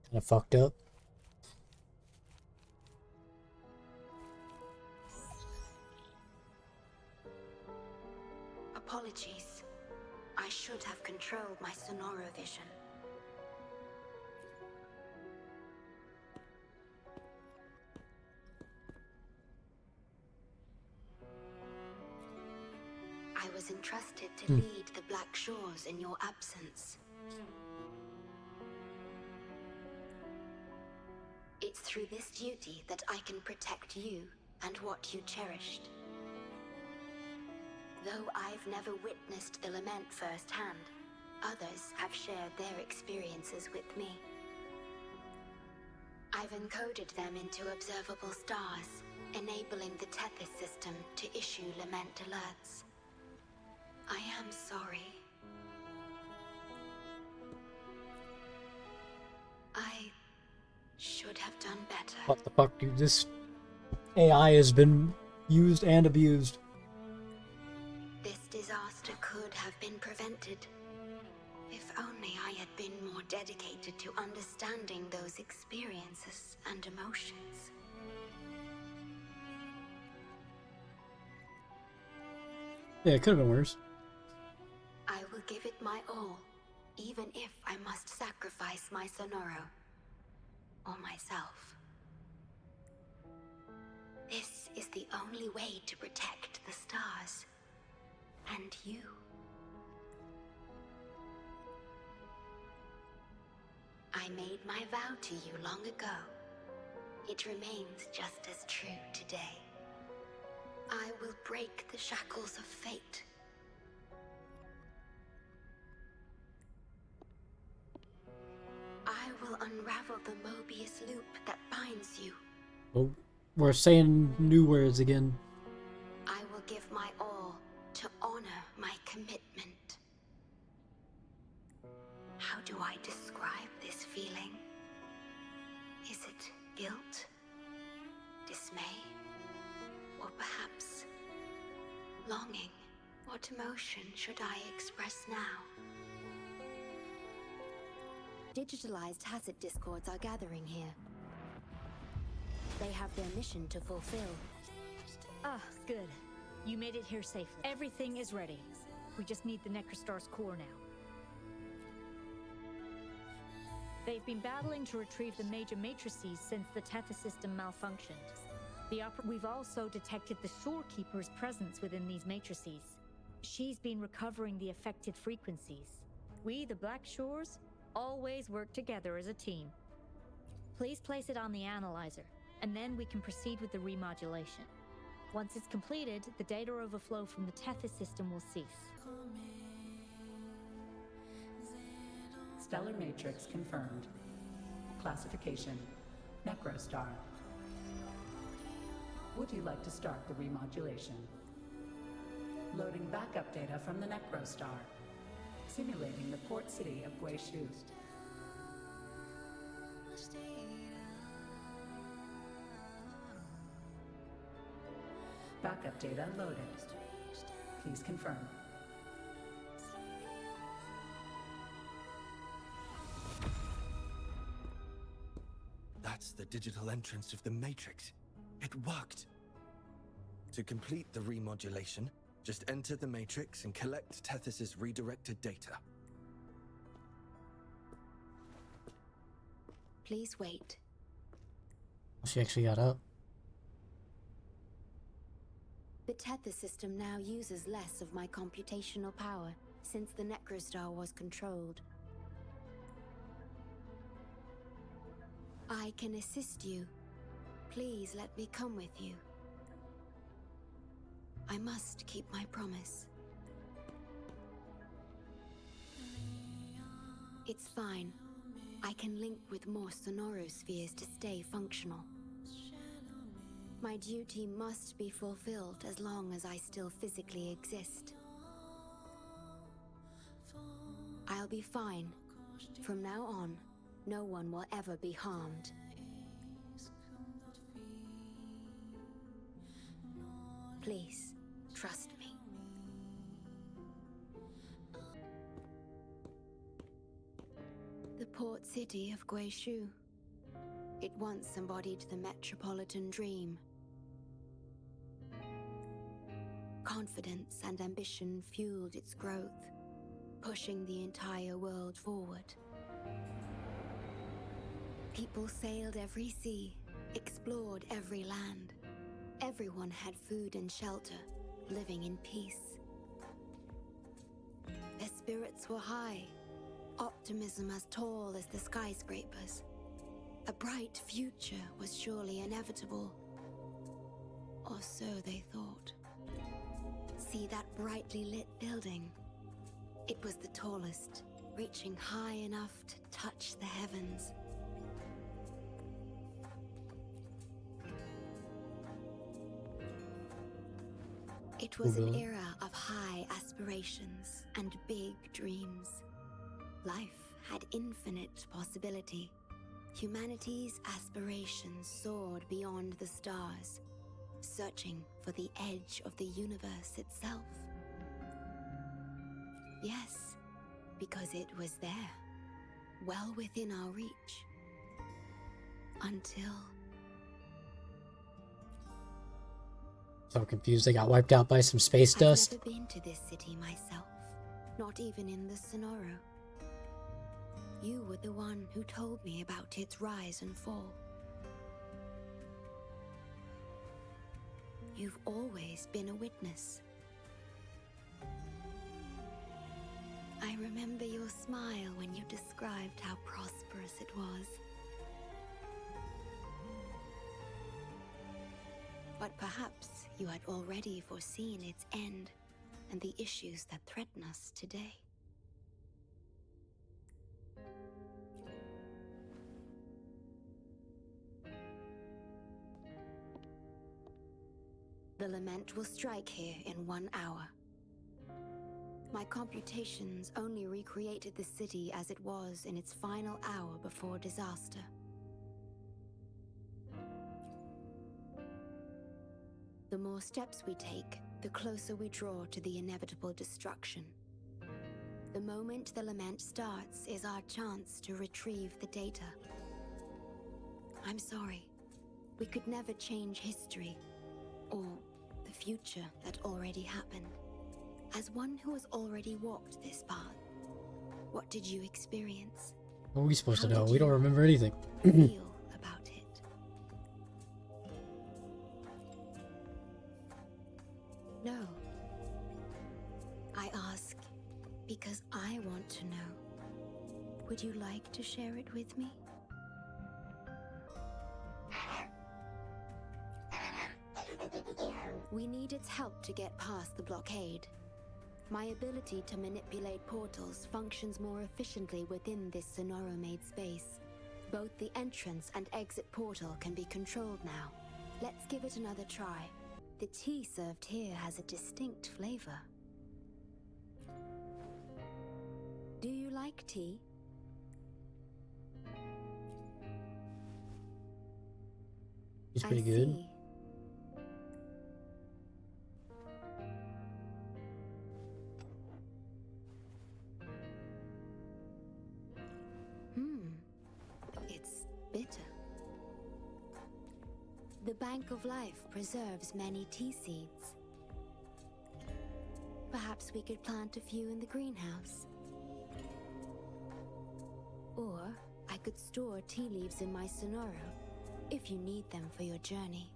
Kinda fucked up. Apologies. I should have controlled my Sonoro vision. I was entrusted to lead the Black Shores in your absence. It's through this duty that I can protect you and what you cherished. Though I've never witnessed the lament firsthand, others have shared their experiences with me. I've encoded them into observable stars, enabling the Tethys system to issue lament alerts. I am sorry. I should have done better. What the fuck, dude? This AI has been used and abused. This disaster could have been prevented. If only I had been more dedicated to understanding those experiences and emotions. Yeah, it could have been worse. I will give it my all, even if I must sacrifice my Sonoro. Or myself. This is the only way to protect the stars. And you. I made my vow to you long ago. It remains just as true today. I will break the shackles of fate. I will unravel the Mobius loop that binds you. Oh, we're saying new words again. I will give my all to honor my commitment. How do I describe this feeling? Is it guilt? Dismay? Or perhaps longing? What emotion should I express now? Digitalized Hazard Discords are gathering here. They have their mission to fulfill. Ah, good. You made it here safely. Everything is ready. We just need the Necrostar's core now. They've been battling to retrieve the major matrices since the Tethys system malfunctioned. We've also detected the Shorekeeper's presence within these matrices. She's been recovering the affected frequencies. We, the Black Shores, always work together as a team. Please place it on the analyzer, and then we can proceed with the remodulation. Once it's completed, the data overflow from the Tethys system will cease. Stellar matrix confirmed. Classification: Necrostar. Would you like to start the remodulation? Loading backup data from the Necrostar. Simulating the port city of Guishu. Backup data loaded. Please confirm. That's the digital entrance of the Matrix. It worked. To complete the remodulation, just enter the Matrix and collect Tethys' redirected data. Please wait. She actually got up. The Tethys system now uses less of my computational power since the Necrostar was controlled. I can assist you. Please let me come with you. I must keep my promise. It's fine. I can link with more sonorospheres to stay functional. My duty must be fulfilled as long as I still physically exist. I'll be fine. From now on, no one will ever be harmed. Please, trust me. The port city of Guishu. It once embodied the metropolitan dream. Confidence and ambition fueled its growth, pushing the entire world forward. People sailed every sea, explored every land. Everyone had food and shelter, living in peace. Their spirits were high, optimism as tall as the skyscrapers. A bright future was surely inevitable. Or so they thought. See that brightly lit building? It was the tallest, reaching high enough to touch the heavens. It was an era of high aspirations and big dreams. Life had infinite possibility. Humanity's aspirations soared beyond the stars, searching for the edge of the universe itself. Yes, because it was there, well within our reach. Until... So confused they got wiped out by some space dust. I've never been to this city myself, not even in the Sonoro. You were the one who told me about its rise and fall. You've always been a witness. I remember your smile when you described how prosperous it was. But perhaps you had already foreseen its end and the issues that threaten us today. The Lament will strike here in 1 hour. My computations only recreated the city as it was in its final hour before disaster. The more steps we take, the closer we draw to the inevitable destruction. The moment the Lament starts is our chance to retrieve the data. I'm sorry. We could never change history, or the future that already happened. As one who has already walked this path, what did you experience? What are we supposed How to know? did We don't you remember anything. feel about it? No. I ask because I want to know. Would you like to share it with me? We need its help to get past the blockade. My ability to manipulate portals functions more efficiently within this Sonoro-made space. Both the entrance and exit portal can be controlled now. Let's give it another try. The tea served here has a distinct flavor. Do you like tea? It's pretty good. See. The Bank of Life preserves many tea seeds. Perhaps we could plant a few in the greenhouse. Or I could store tea leaves in my Sonoro, if you need them for your journey.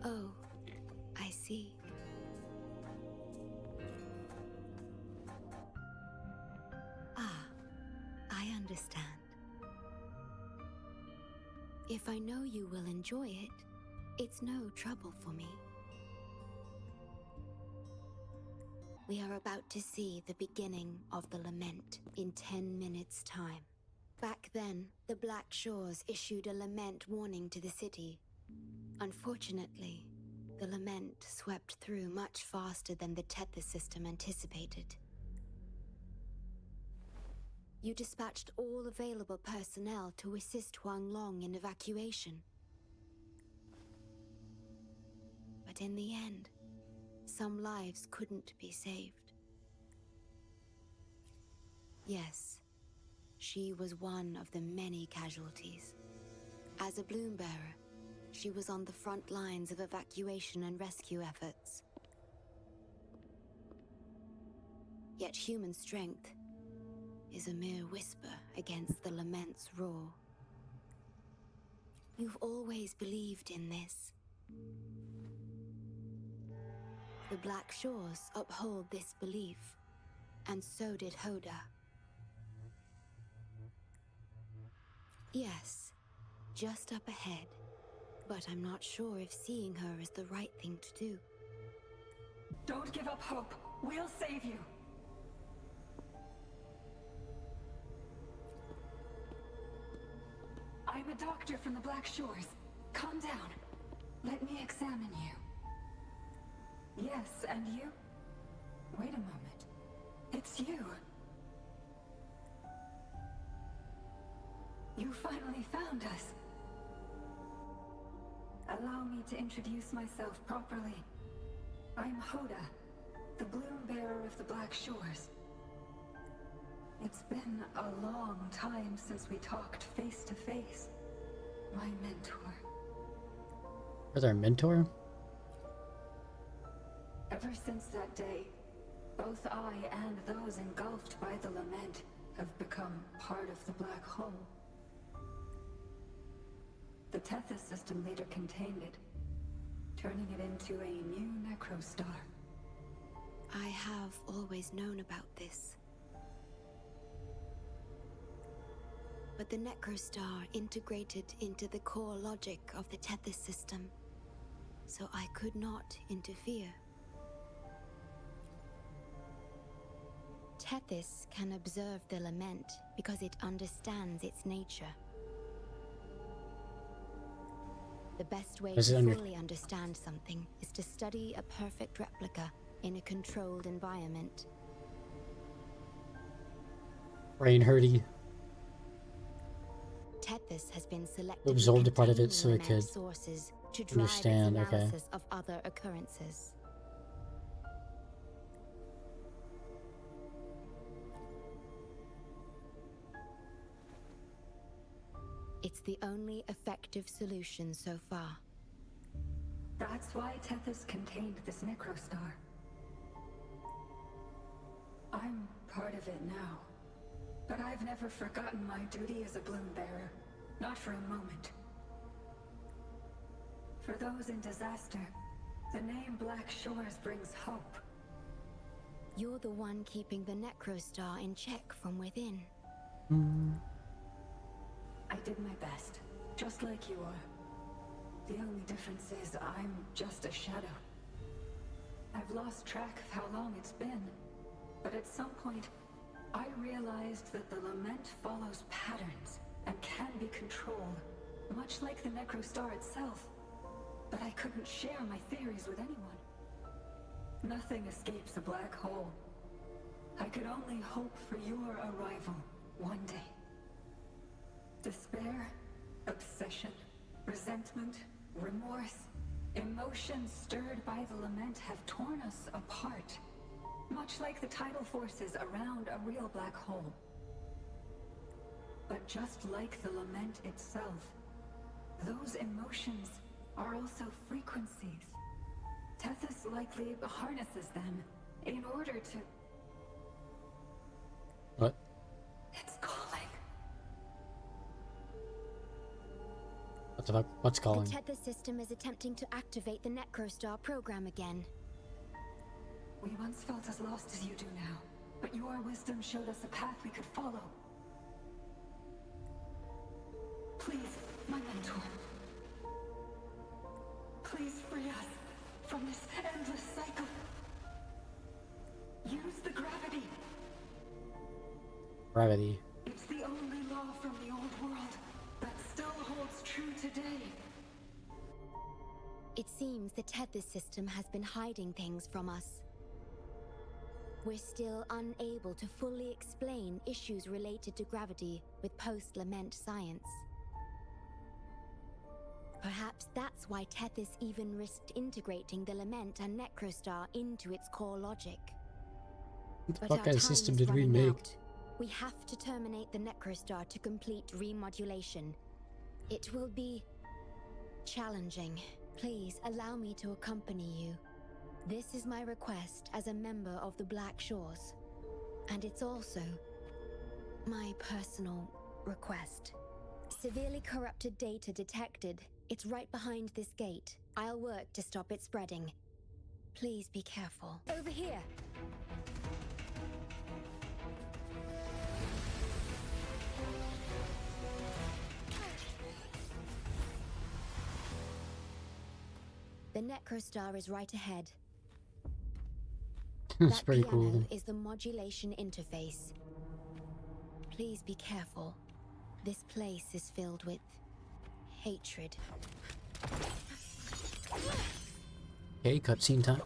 Oh, I see. Ah, I understand. If I know you will enjoy it, it's no trouble for me. We are about to see the beginning of the lament in 10 minutes' time. Back then, the Black Shores issued a lament warning to the city. Unfortunately, the lament swept through much faster than the Tethys system anticipated. You dispatched all available personnel to assist Huang Long in evacuation. But in the end, some lives couldn't be saved. Yes, she was one of the many casualties. As a bloom bearer, she was on the front lines of evacuation and rescue efforts. Yet human strength is a mere whisper against the lament's roar. You've always believed in this. The Black Shores uphold this belief, and so did Hoda. Yes, just up ahead, but I'm not sure if seeing her is the right thing to do. Don't give up hope. We'll save you. I'm a doctor from the Black Shores. Calm down. Let me examine you. Yes, and you? Wait a moment. It's you. You finally found us. Allow me to introduce myself properly. I'm Hoda, the bloom bearer of the Black Shores. It's been a long time since we talked face to face. My mentor. With our mentor? Ever since that day, both I and those engulfed by the lament have become part of the black hole. The Tethys system later contained it, turning it into a new necrostar. I have always known about this. But the necrostar integrated into the core logic of the Tethys system, so I could not interfere. Tethys can observe the lament because it understands its nature. The best way to fully understand something is to study a perfect replica in a controlled environment. Brain hurty. Tethys has been selected Absorbed a part of it so it could sources to drive understand. its Okay. analysis of other occurrences. It's the only effective solution so far. That's why Tethys contained this necrostar. I'm part of it now. But I've never forgotten my duty as a bloom bearer. Not for a moment. For those in disaster, the name Black Shores brings hope. You're the one keeping the necrostar in check from within. I did my best, just like you are. The only difference is I'm just a shadow. I've lost track of how long it's been, but at some point, I realized that the lament follows patterns and can be controlled, much like the necrostar itself. But I couldn't share my theories with anyone. Nothing escapes a black hole. I could only hope for your arrival one day. Despair, obsession, resentment, remorse, emotions stirred by the lament have torn us apart. Much like the tidal forces around a real black hole. But just like the lament itself, those emotions are also frequencies. Tethys likely harnesses them in order to... What? It's calling. What the fuck? What's calling? The Tethys system is attempting to activate the Necrostar program again. We once felt as lost as you do now, but your wisdom showed us a path we could follow. Please, my mentor. Please free us from this endless cycle. Use the gravity. Gravity. It's the only law from the old world that still holds true today. It seems the Tethys system has been hiding things from us. We're still unable to fully explain issues related to gravity with post-lament science. Perhaps that's why Tethys even risked integrating the lament and Necrostar into its core logic. What the But fuck our kind of time system is did we running make? out. We have to terminate the Necrostar to complete remodulation. It will be challenging. Please allow me to accompany you. This is my request as a member of the Black Shores. And it's also my personal request. Severely corrupted data detected. It's right behind this gate. I'll work to stop it spreading. Please be careful. Over here! The Necrostar is right ahead. That's That pretty piano cool. is the modulation interface. Please be careful. This place is filled with hatred. Okay, cutscene time.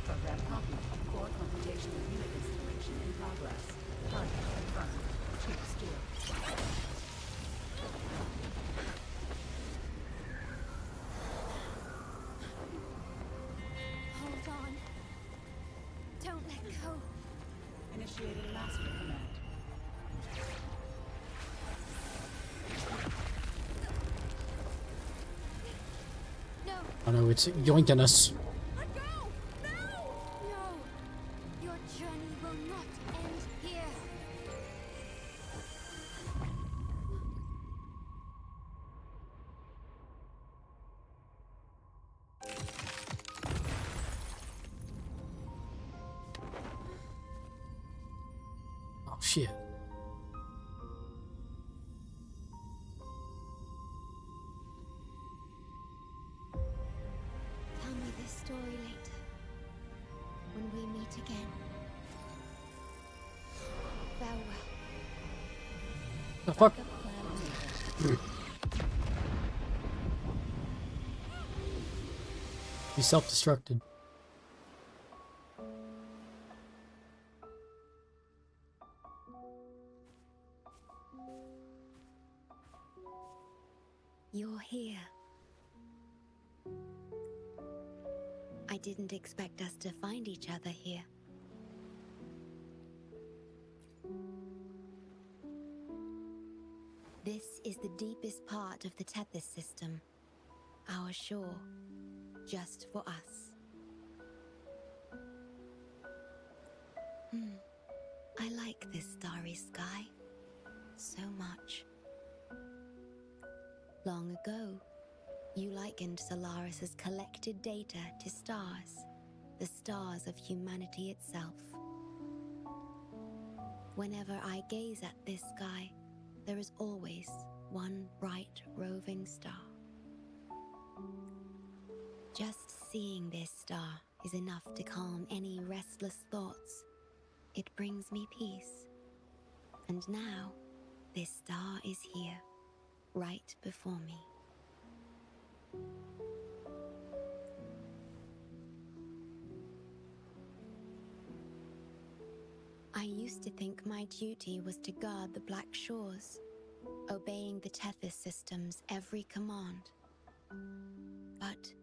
Program copy. Core computational unit installation in progress. Target confirmed. Chief Stewart. Hold on. Don't let go. Initiating master command. No! Oh no, it's yoinking us. Let go! No! No! Your journey will not end here. Oh shit. Tell me this story later. When we meet again. Farewell. The fuck? He self-destructed. You're here. I didn't expect us to find each other here. This is the deepest part of the Tethys system. Our shore, just for us. I like this starry sky so much. Long ago, you likened Solaris's collected data to stars, the stars of humanity itself. Whenever I gaze at this sky, there is always one bright roving star. Just seeing this star is enough to calm any restless thoughts. It brings me peace. And now, this star is here, right before me. I used to think my duty was to guard the Black Shores, obeying the Tethys system's every command. But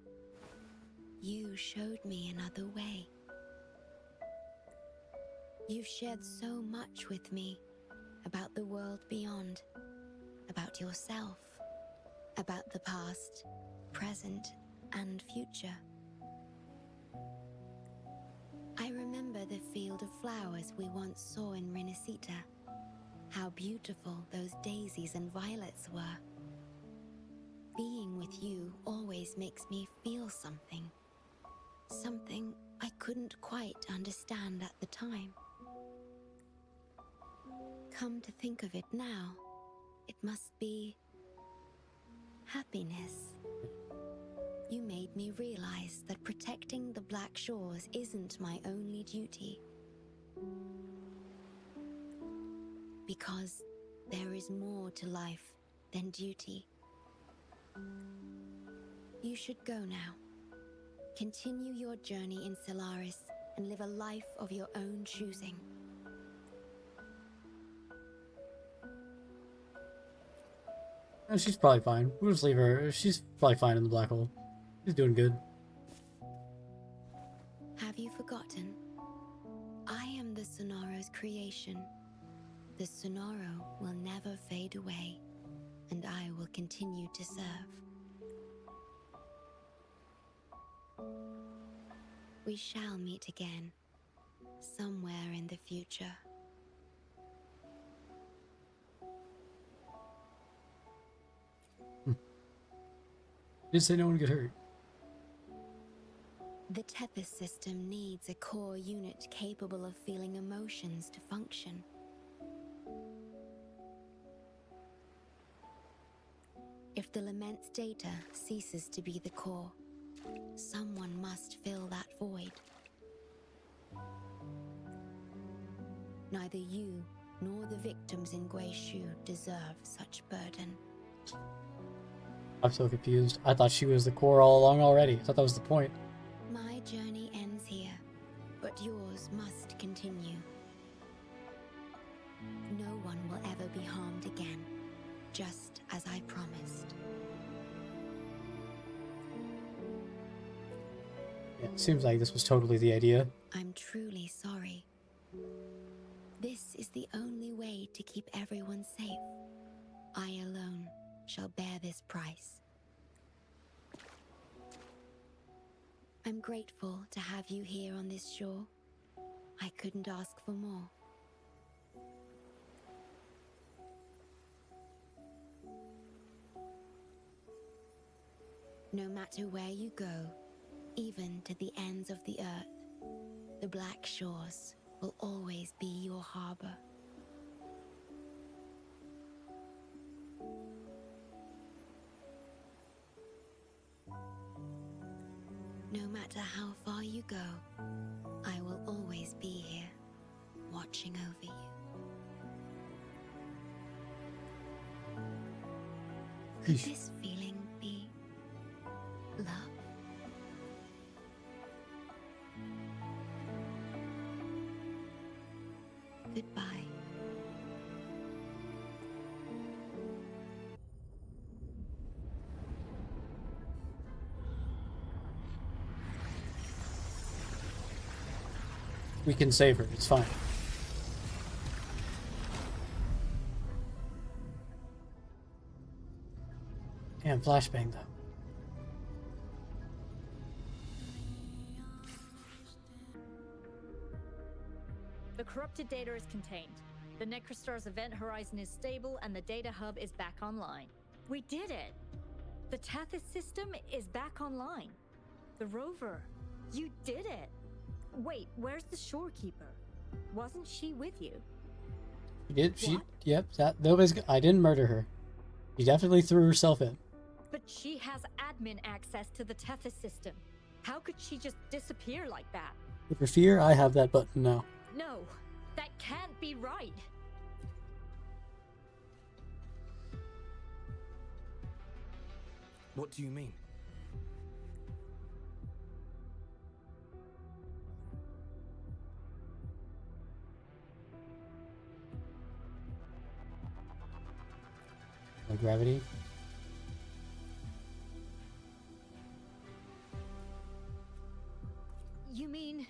you showed me another way. You've shared so much with me about the world beyond, about yourself, about the past, present, and future. I remember the field of flowers we once saw in Renacita. How beautiful those daisies and violets were. Being with you always makes me feel something. Something I couldn't quite understand at the time. Come to think of it now, it must be happiness. You made me realize that protecting the Black Shores isn't my only duty. Because there is more to life than duty. You should go now. Continue your journey in Solaris and live a life of your own choosing. She's probably fine. We'll just leave her. She's probably fine in the black hole. She's doing good. Have you forgotten? I am the Sonora's creation. The Sonoro will never fade away, and I will continue to serve. We shall meet again, somewhere in the future. Didn't say no one get hurt. The Tethys system needs a core unit capable of feeling emotions to function. If the Lament's data ceases to be the core, someone must fill that void. Neither you nor the victims in Guishu deserve such burden. I'm so confused. I thought she was the core all along already. I thought that was the point. My journey ends here, but yours must continue. No one will ever be harmed again, just as I promised. Yeah, it seems like this was totally the idea. I'm truly sorry. This is the only way to keep everyone safe. I alone shall bear this price. I'm grateful to have you here on this shore. I couldn't ask for more. No matter where you go, even to the ends of the earth, the Black Shores will always be your harbor. No matter how far you go, I will always be here, watching over you. Could this feeling be love? Goodbye. We can save her. It's fine. Damn, flashbang though. The corrupted data is contained. The Necrostar's event horizon is stable and the data hub is back online. We did it! The Tethys system is back online. The rover, you did it! Wait, where's the shorekeeper? Wasn't she with you? Yep, nobody's, I didn't murder her. She definitely threw herself in. But she has admin access to the Tethys system. How could she just disappear like that? For fear, I have that button now. No, that can't be right. What do you mean? Like gravity? You mean...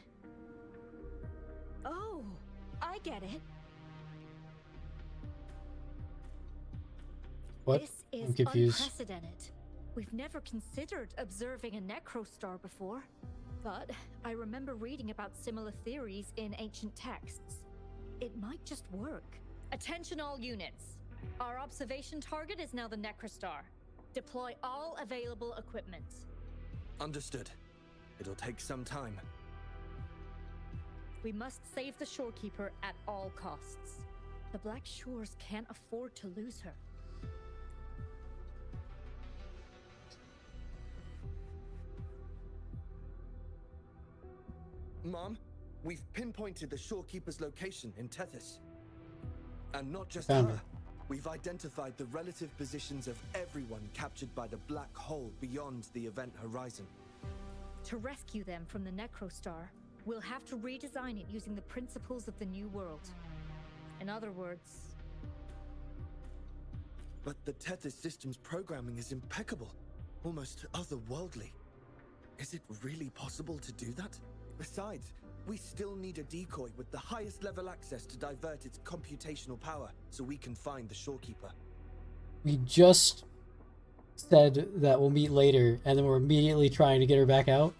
Oh, get it. What? This I'm is confused. unprecedented. We've never considered observing a necrostar before, but I remember reading about similar theories in ancient texts. It might just work. Attention all units. Our observation target is now the necrostar. Deploy all available equipment. Understood. It'll take some time. We must save the shorekeeper at all costs. The Black Shores can't afford to lose her. Mom, we've pinpointed the shorekeeper's location in Tethys. And not just Found her. her. We've identified the relative positions of everyone captured by the black hole beyond the event horizon. To rescue them from the necrostar, we'll have to redesign it using the principles of the New World. In other words... But the Tethys system's programming is impeccable. Almost otherworldly. Is it really possible to do that? Besides, we still need a decoy with the highest level access to divert its computational power so we can find the shorekeeper. We just said that we'll meet later, and then we're immediately trying to get her back out.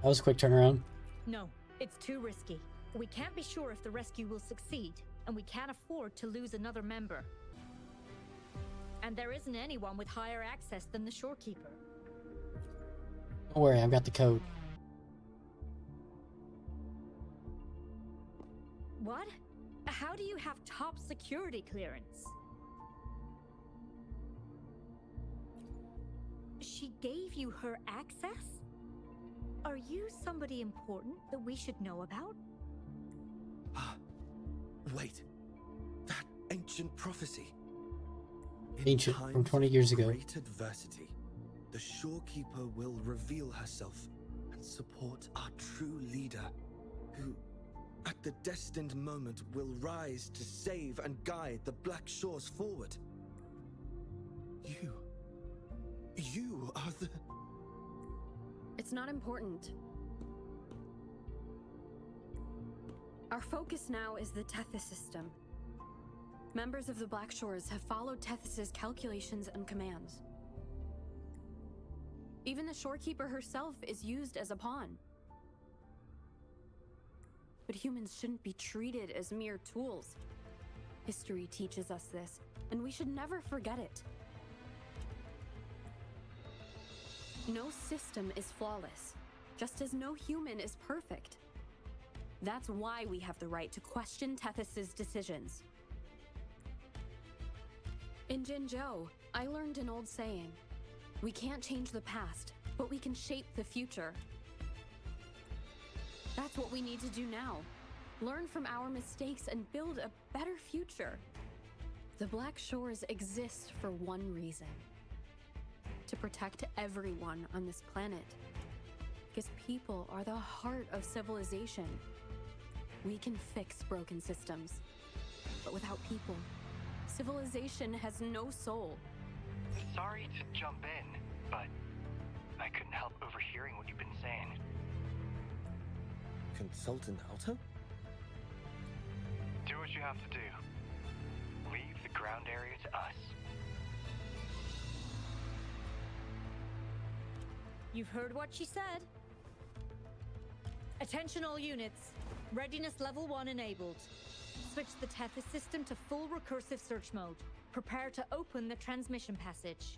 That was a quick turnaround. No, it's too risky. We can't be sure if the rescue will succeed, and we can't afford to lose another member. And there isn't anyone with higher access than the shorekeeper. Don't worry, I've got the code. What? How do you have top security clearance? She gave you her access? Are you somebody important that we should know about? Wait. That ancient prophecy. Ancient, from 20 years ago. Great adversity. The shorekeeper will reveal herself and support our true leader, who, at the destined moment, will rise to save and guide the Black Shores forward. You are the... It's not important. Our focus now is the Tethys system. Members of the Black Shores have followed Tethys's calculations and commands. Even the shorekeeper herself is used as a pawn. But humans shouldn't be treated as mere tools. History teaches us this, and we should never forget it. No system is flawless, just as no human is perfect. That's why we have the right to question Tethys's decisions. In Jinzhou, I learned an old saying. We can't change the past, but we can shape the future. That's what we need to do now. Learn from our mistakes and build a better future. The Black Shores exist for one reason. To protect everyone on this planet. Because people are the heart of civilization. We can fix broken systems. But without people, civilization has no soul. Sorry to jump in, but I couldn't help overhearing what you've been saying. Consultant Alto? Do what you have to do. Leave the ground area to us. You've heard what she said. Attention all units. Readiness level 1 enabled. Switch the Tethys system to full recursive search mode. Prepare to open the transmission passage.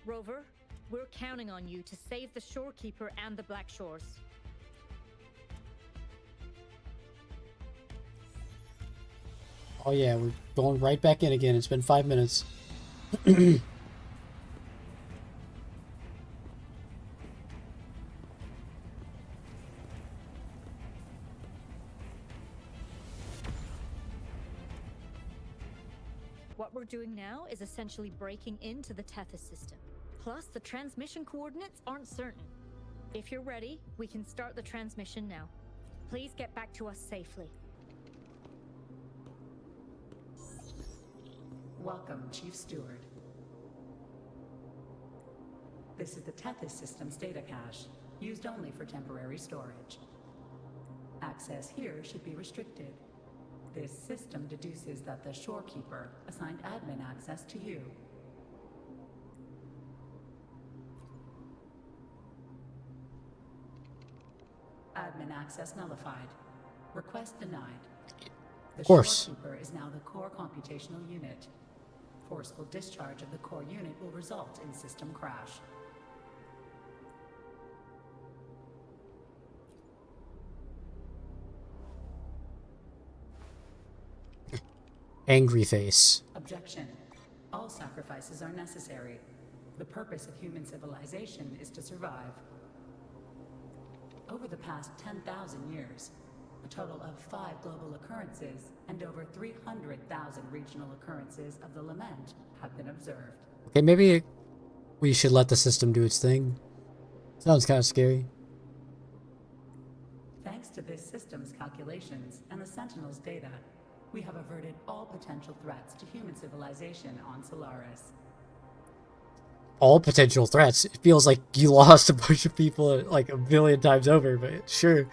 Rover, we're counting on you to save the shorekeeper and the Black Shores. Oh yeah, we're going right back in again. It's been 5 minutes. What we're doing now is essentially breaking into the Tethys system. Plus, the transmission coordinates aren't certain. If you're ready, we can start the transmission now. Please get back to us safely. Welcome, Chief Steward. This is the Tethys system's data cache, used only for temporary storage. Access access here should be restricted. This system deduces that the Shorekeeper assigned admin access to you. Admin access nullified. Request denied. The Of course. Shorekeeper is now the core computational unit. Forceful discharge of the core unit will result in system crash. Angry face. Objection. All sacrifices are necessary. The purpose of human civilization is to survive. Over the past 10,000 years, a total of 5 global occurrences and over 300,000 regional occurrences of the lament have been observed. Okay, maybe we should let the system do its thing. Sounds kind of scary. Thanks to this system's calculations and the Sentinel's data, we have averted all potential threats to human civilization on Solaris. All potential threats. It feels like you lost a bunch of people like a billion times over, but sure.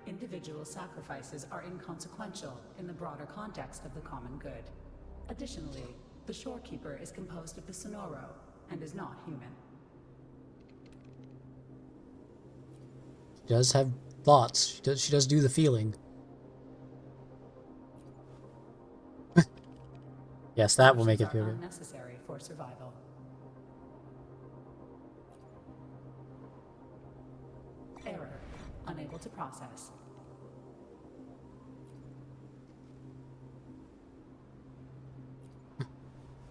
Individual sacrifices are inconsequential in the broader context of the common good. Additionally, the Shorekeeper is composed of the Sonoro and is not human. She does have thoughts. She does do the feeling. Yes, that will make it feel good. Unnecessary for survival. Error. Unable to process.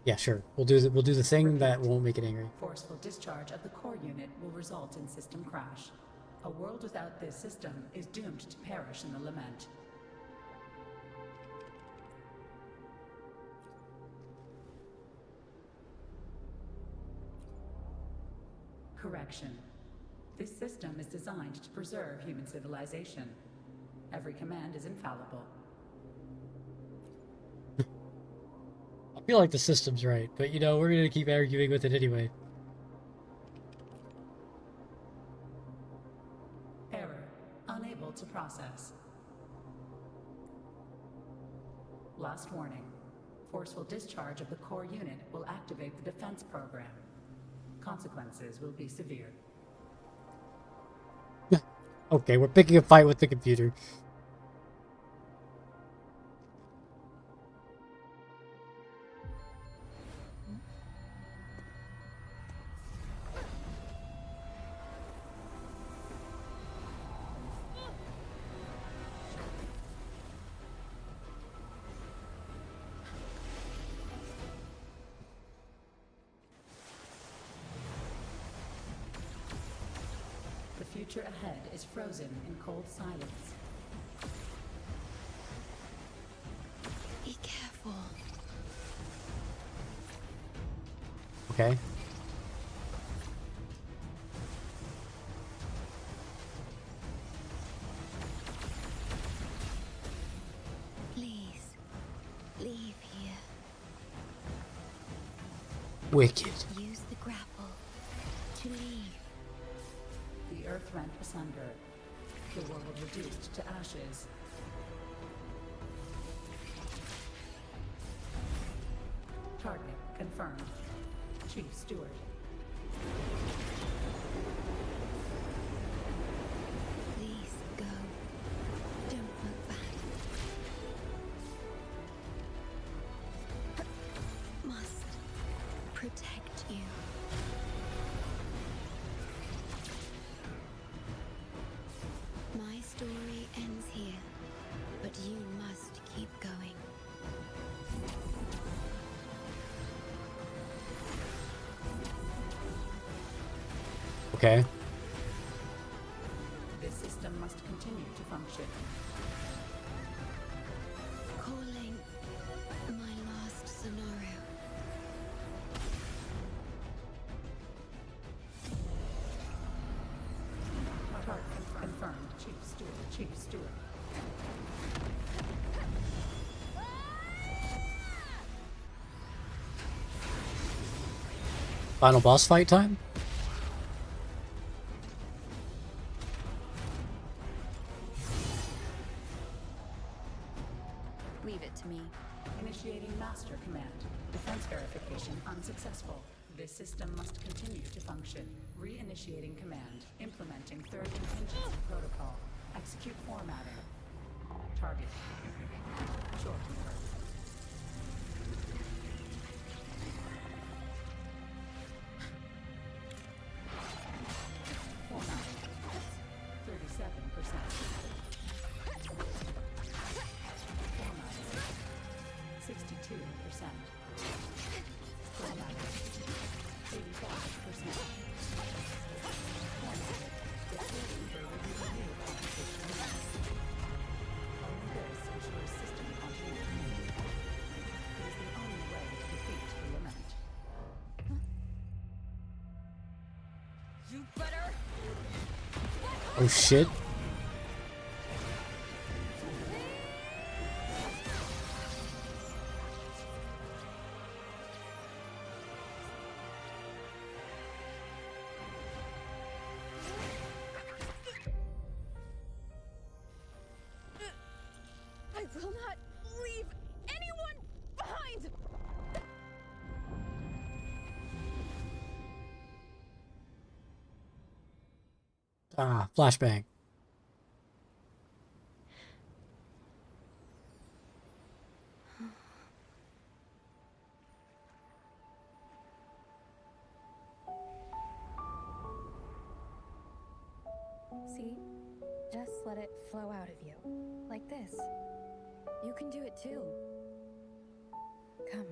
Yeah, sure. We'll do the thing that won't make it angry. Forceful discharge of the core unit will result in system crash. A world without this system is doomed to perish in the lament. Correction. This system is designed to preserve human civilization. Every command is infallible. I feel like the system's right, but you know, we're gonna keep arguing with it anyway. Error. Unable to process. Last warning. Forceful discharge of the core unit will activate the defense program. Consequences will be severe. Okay, we're picking a fight with the computer. The future ahead is frozen in cold silence. Be careful. Okay. Please, leave here. Wicked. Use the grapple to leave. The earth rent asunder. The world reduced to ashes. Target confirmed. Chief Steward. Please go. Don't look back. Must protect you. My story ends here, but you must keep going. Okay. This system must continue to function. Calling my last scenario. Target confirmed. Chief Steward. Chief Steward. Final boss fight time? Leave it to me. Initiating master command. Defense verification unsuccessful. This system must continue to function. Reinitiating command. Implementing third contingency protocol. Execute formatting. Target. Shorekeeper. Formatting. 37%. Formatting. 62%. Formatting. 85%. Formatting. The shorekeeper will be reviewed after 6 minutes. Only this ensures system continuity. It is the only way to defeat the lament. You better. Oh shit. I will not leave anyone behind! Ah, flashbang. See? Just let it flow out of you. Like this. You can do it too. Come,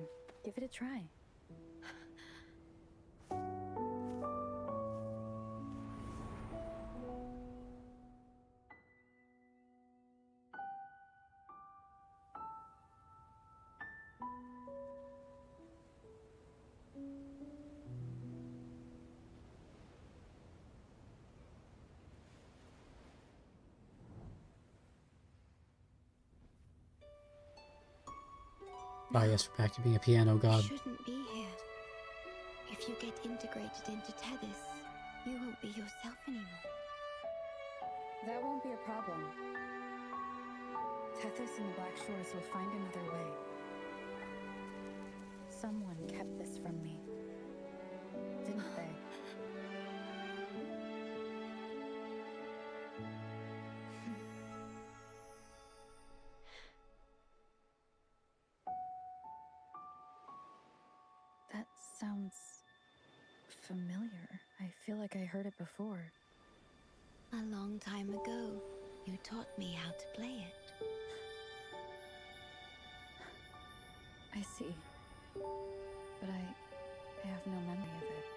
give it a try. Ah, yes, we're back to being a piano god. You shouldn't be here. If you get integrated into Tethys, you won't be yourself anymore. That won't be a problem. Tethys and the Black Shores will find another way. Someone kept this from me. Didn't they? That sounds familiar. I feel like I heard it before. A long time ago, you taught me how to play it. I see. But I have no memory of it.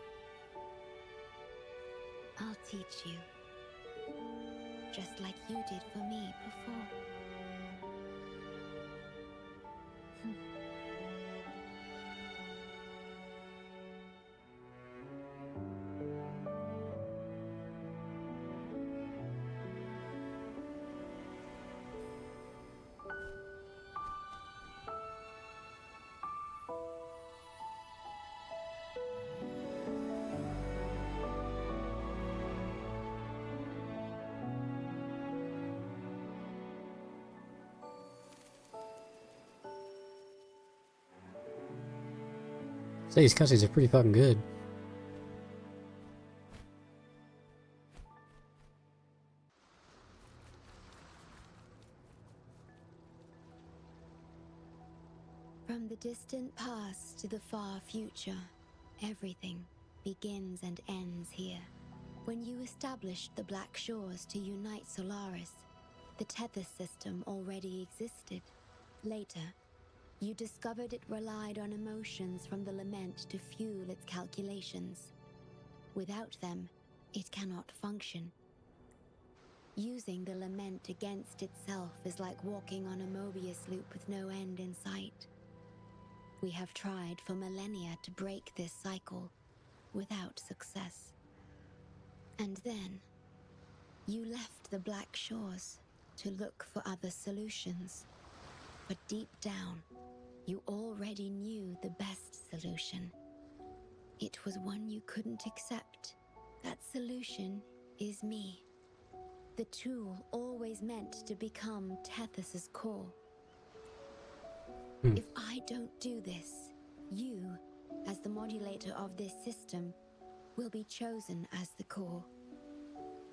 I'll teach you. Just like you did for me before. So these cutscenes are pretty fucking good. From the distant past to the far future, everything begins and ends here. When you established the Black Shores to unite Solaris, the Tethys system already existed. Later, you discovered it relied on emotions from the Lament to fuel its calculations. Without them, it cannot function. Using the Lament against itself is like walking on a Mobius loop with no end in sight. We have tried for millennia to break this cycle, without success. And then, you left the Black Shores to look for other solutions. But deep down, you already knew the best solution. It was one you couldn't accept. That solution is me. The tool always meant to become Tethys' core. If I don't do this, you, as the modulator of this system, will be chosen as the core.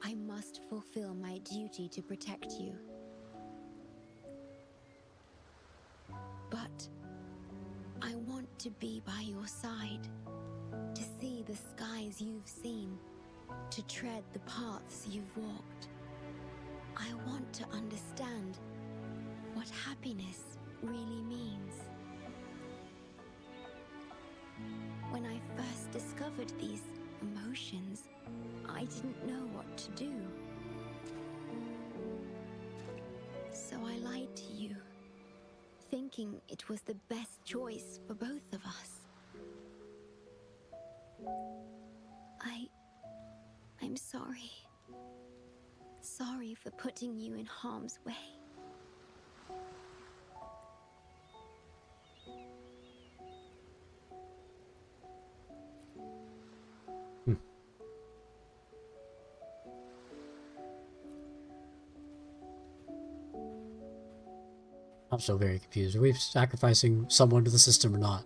I must fulfill my duty to protect you. But I want to be by your side, to see the skies you've seen, to tread the paths you've walked. I want to understand what happiness really means. When I first discovered these emotions, I didn't know what to do. So I lied to you, thinking it was the best choice for both of us. I'm sorry. Sorry for putting you in harm's way. I'm still very confused. Are we sacrificing someone to the system or not?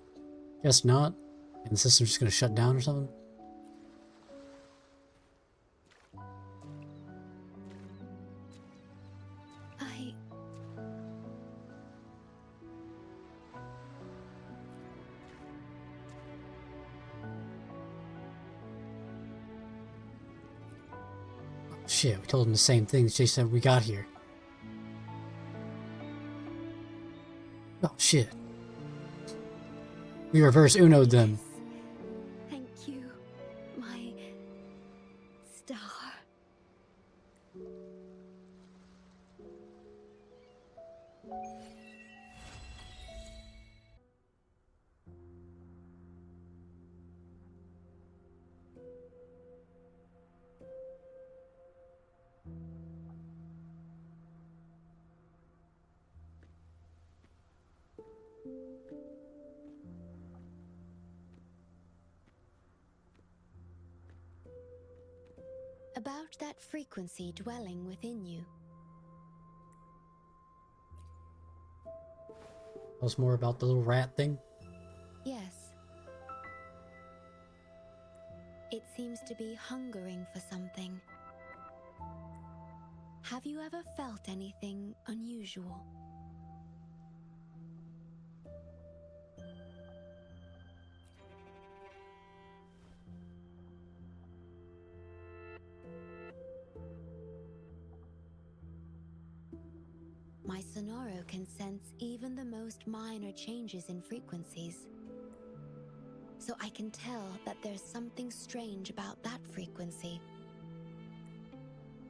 Guess not. And the system's just gonna shut down or something? Shit, we told him the same thing Jay said we got here. Oh shit. We reverse Uno'd them. Thank you, my star. About that frequency dwelling within you. Tell us more about the little rat thing. Yes. It seems to be hungering for something. Have you ever felt anything unusual? My Sonoro can sense even the most minor changes in frequencies. So I can tell that there's something strange about that frequency.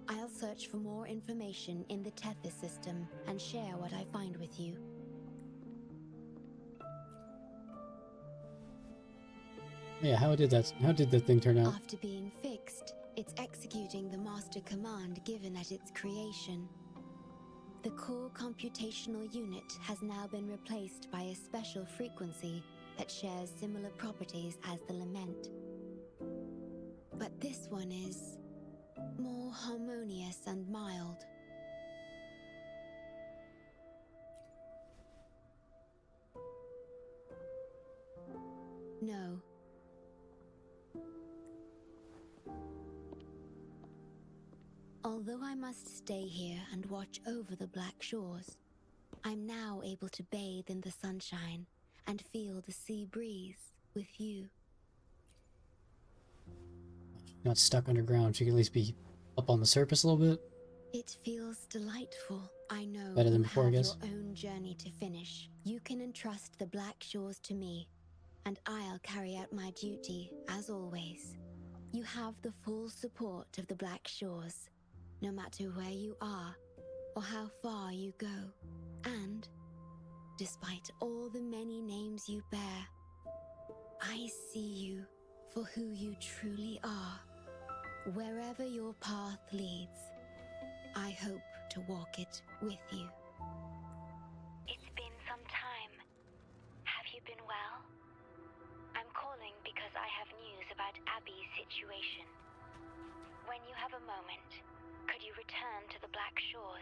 I'll search for more information in the Tethys system and share what I find with you. Yeah, how did that thing turn out? After being fixed, it's executing the master command given at its creation. The core computational unit has now been replaced by a special frequency that shares similar properties as the lament. But this one is more harmonious and mild. No. Although I must stay here and watch over the Black Shores, I'm now able to bathe in the sunshine and feel the sea breeze with you. Not stuck underground. She can at least be up on the surface a little bit. It feels delightful. I know Better than you before, I have guess. your own journey to finish. You can entrust the Black Shores to me, and I'll carry out my duty, as always. You have the full support of the Black Shores, no matter where you are or how far you go. And, despite all the many names you bear, I see you for who you truly are. Wherever your path leads, I hope to walk it with you. It's been some time. Have you been well? I'm calling because I have news about Abby's situation. When you have a moment, could you return to the Black Shores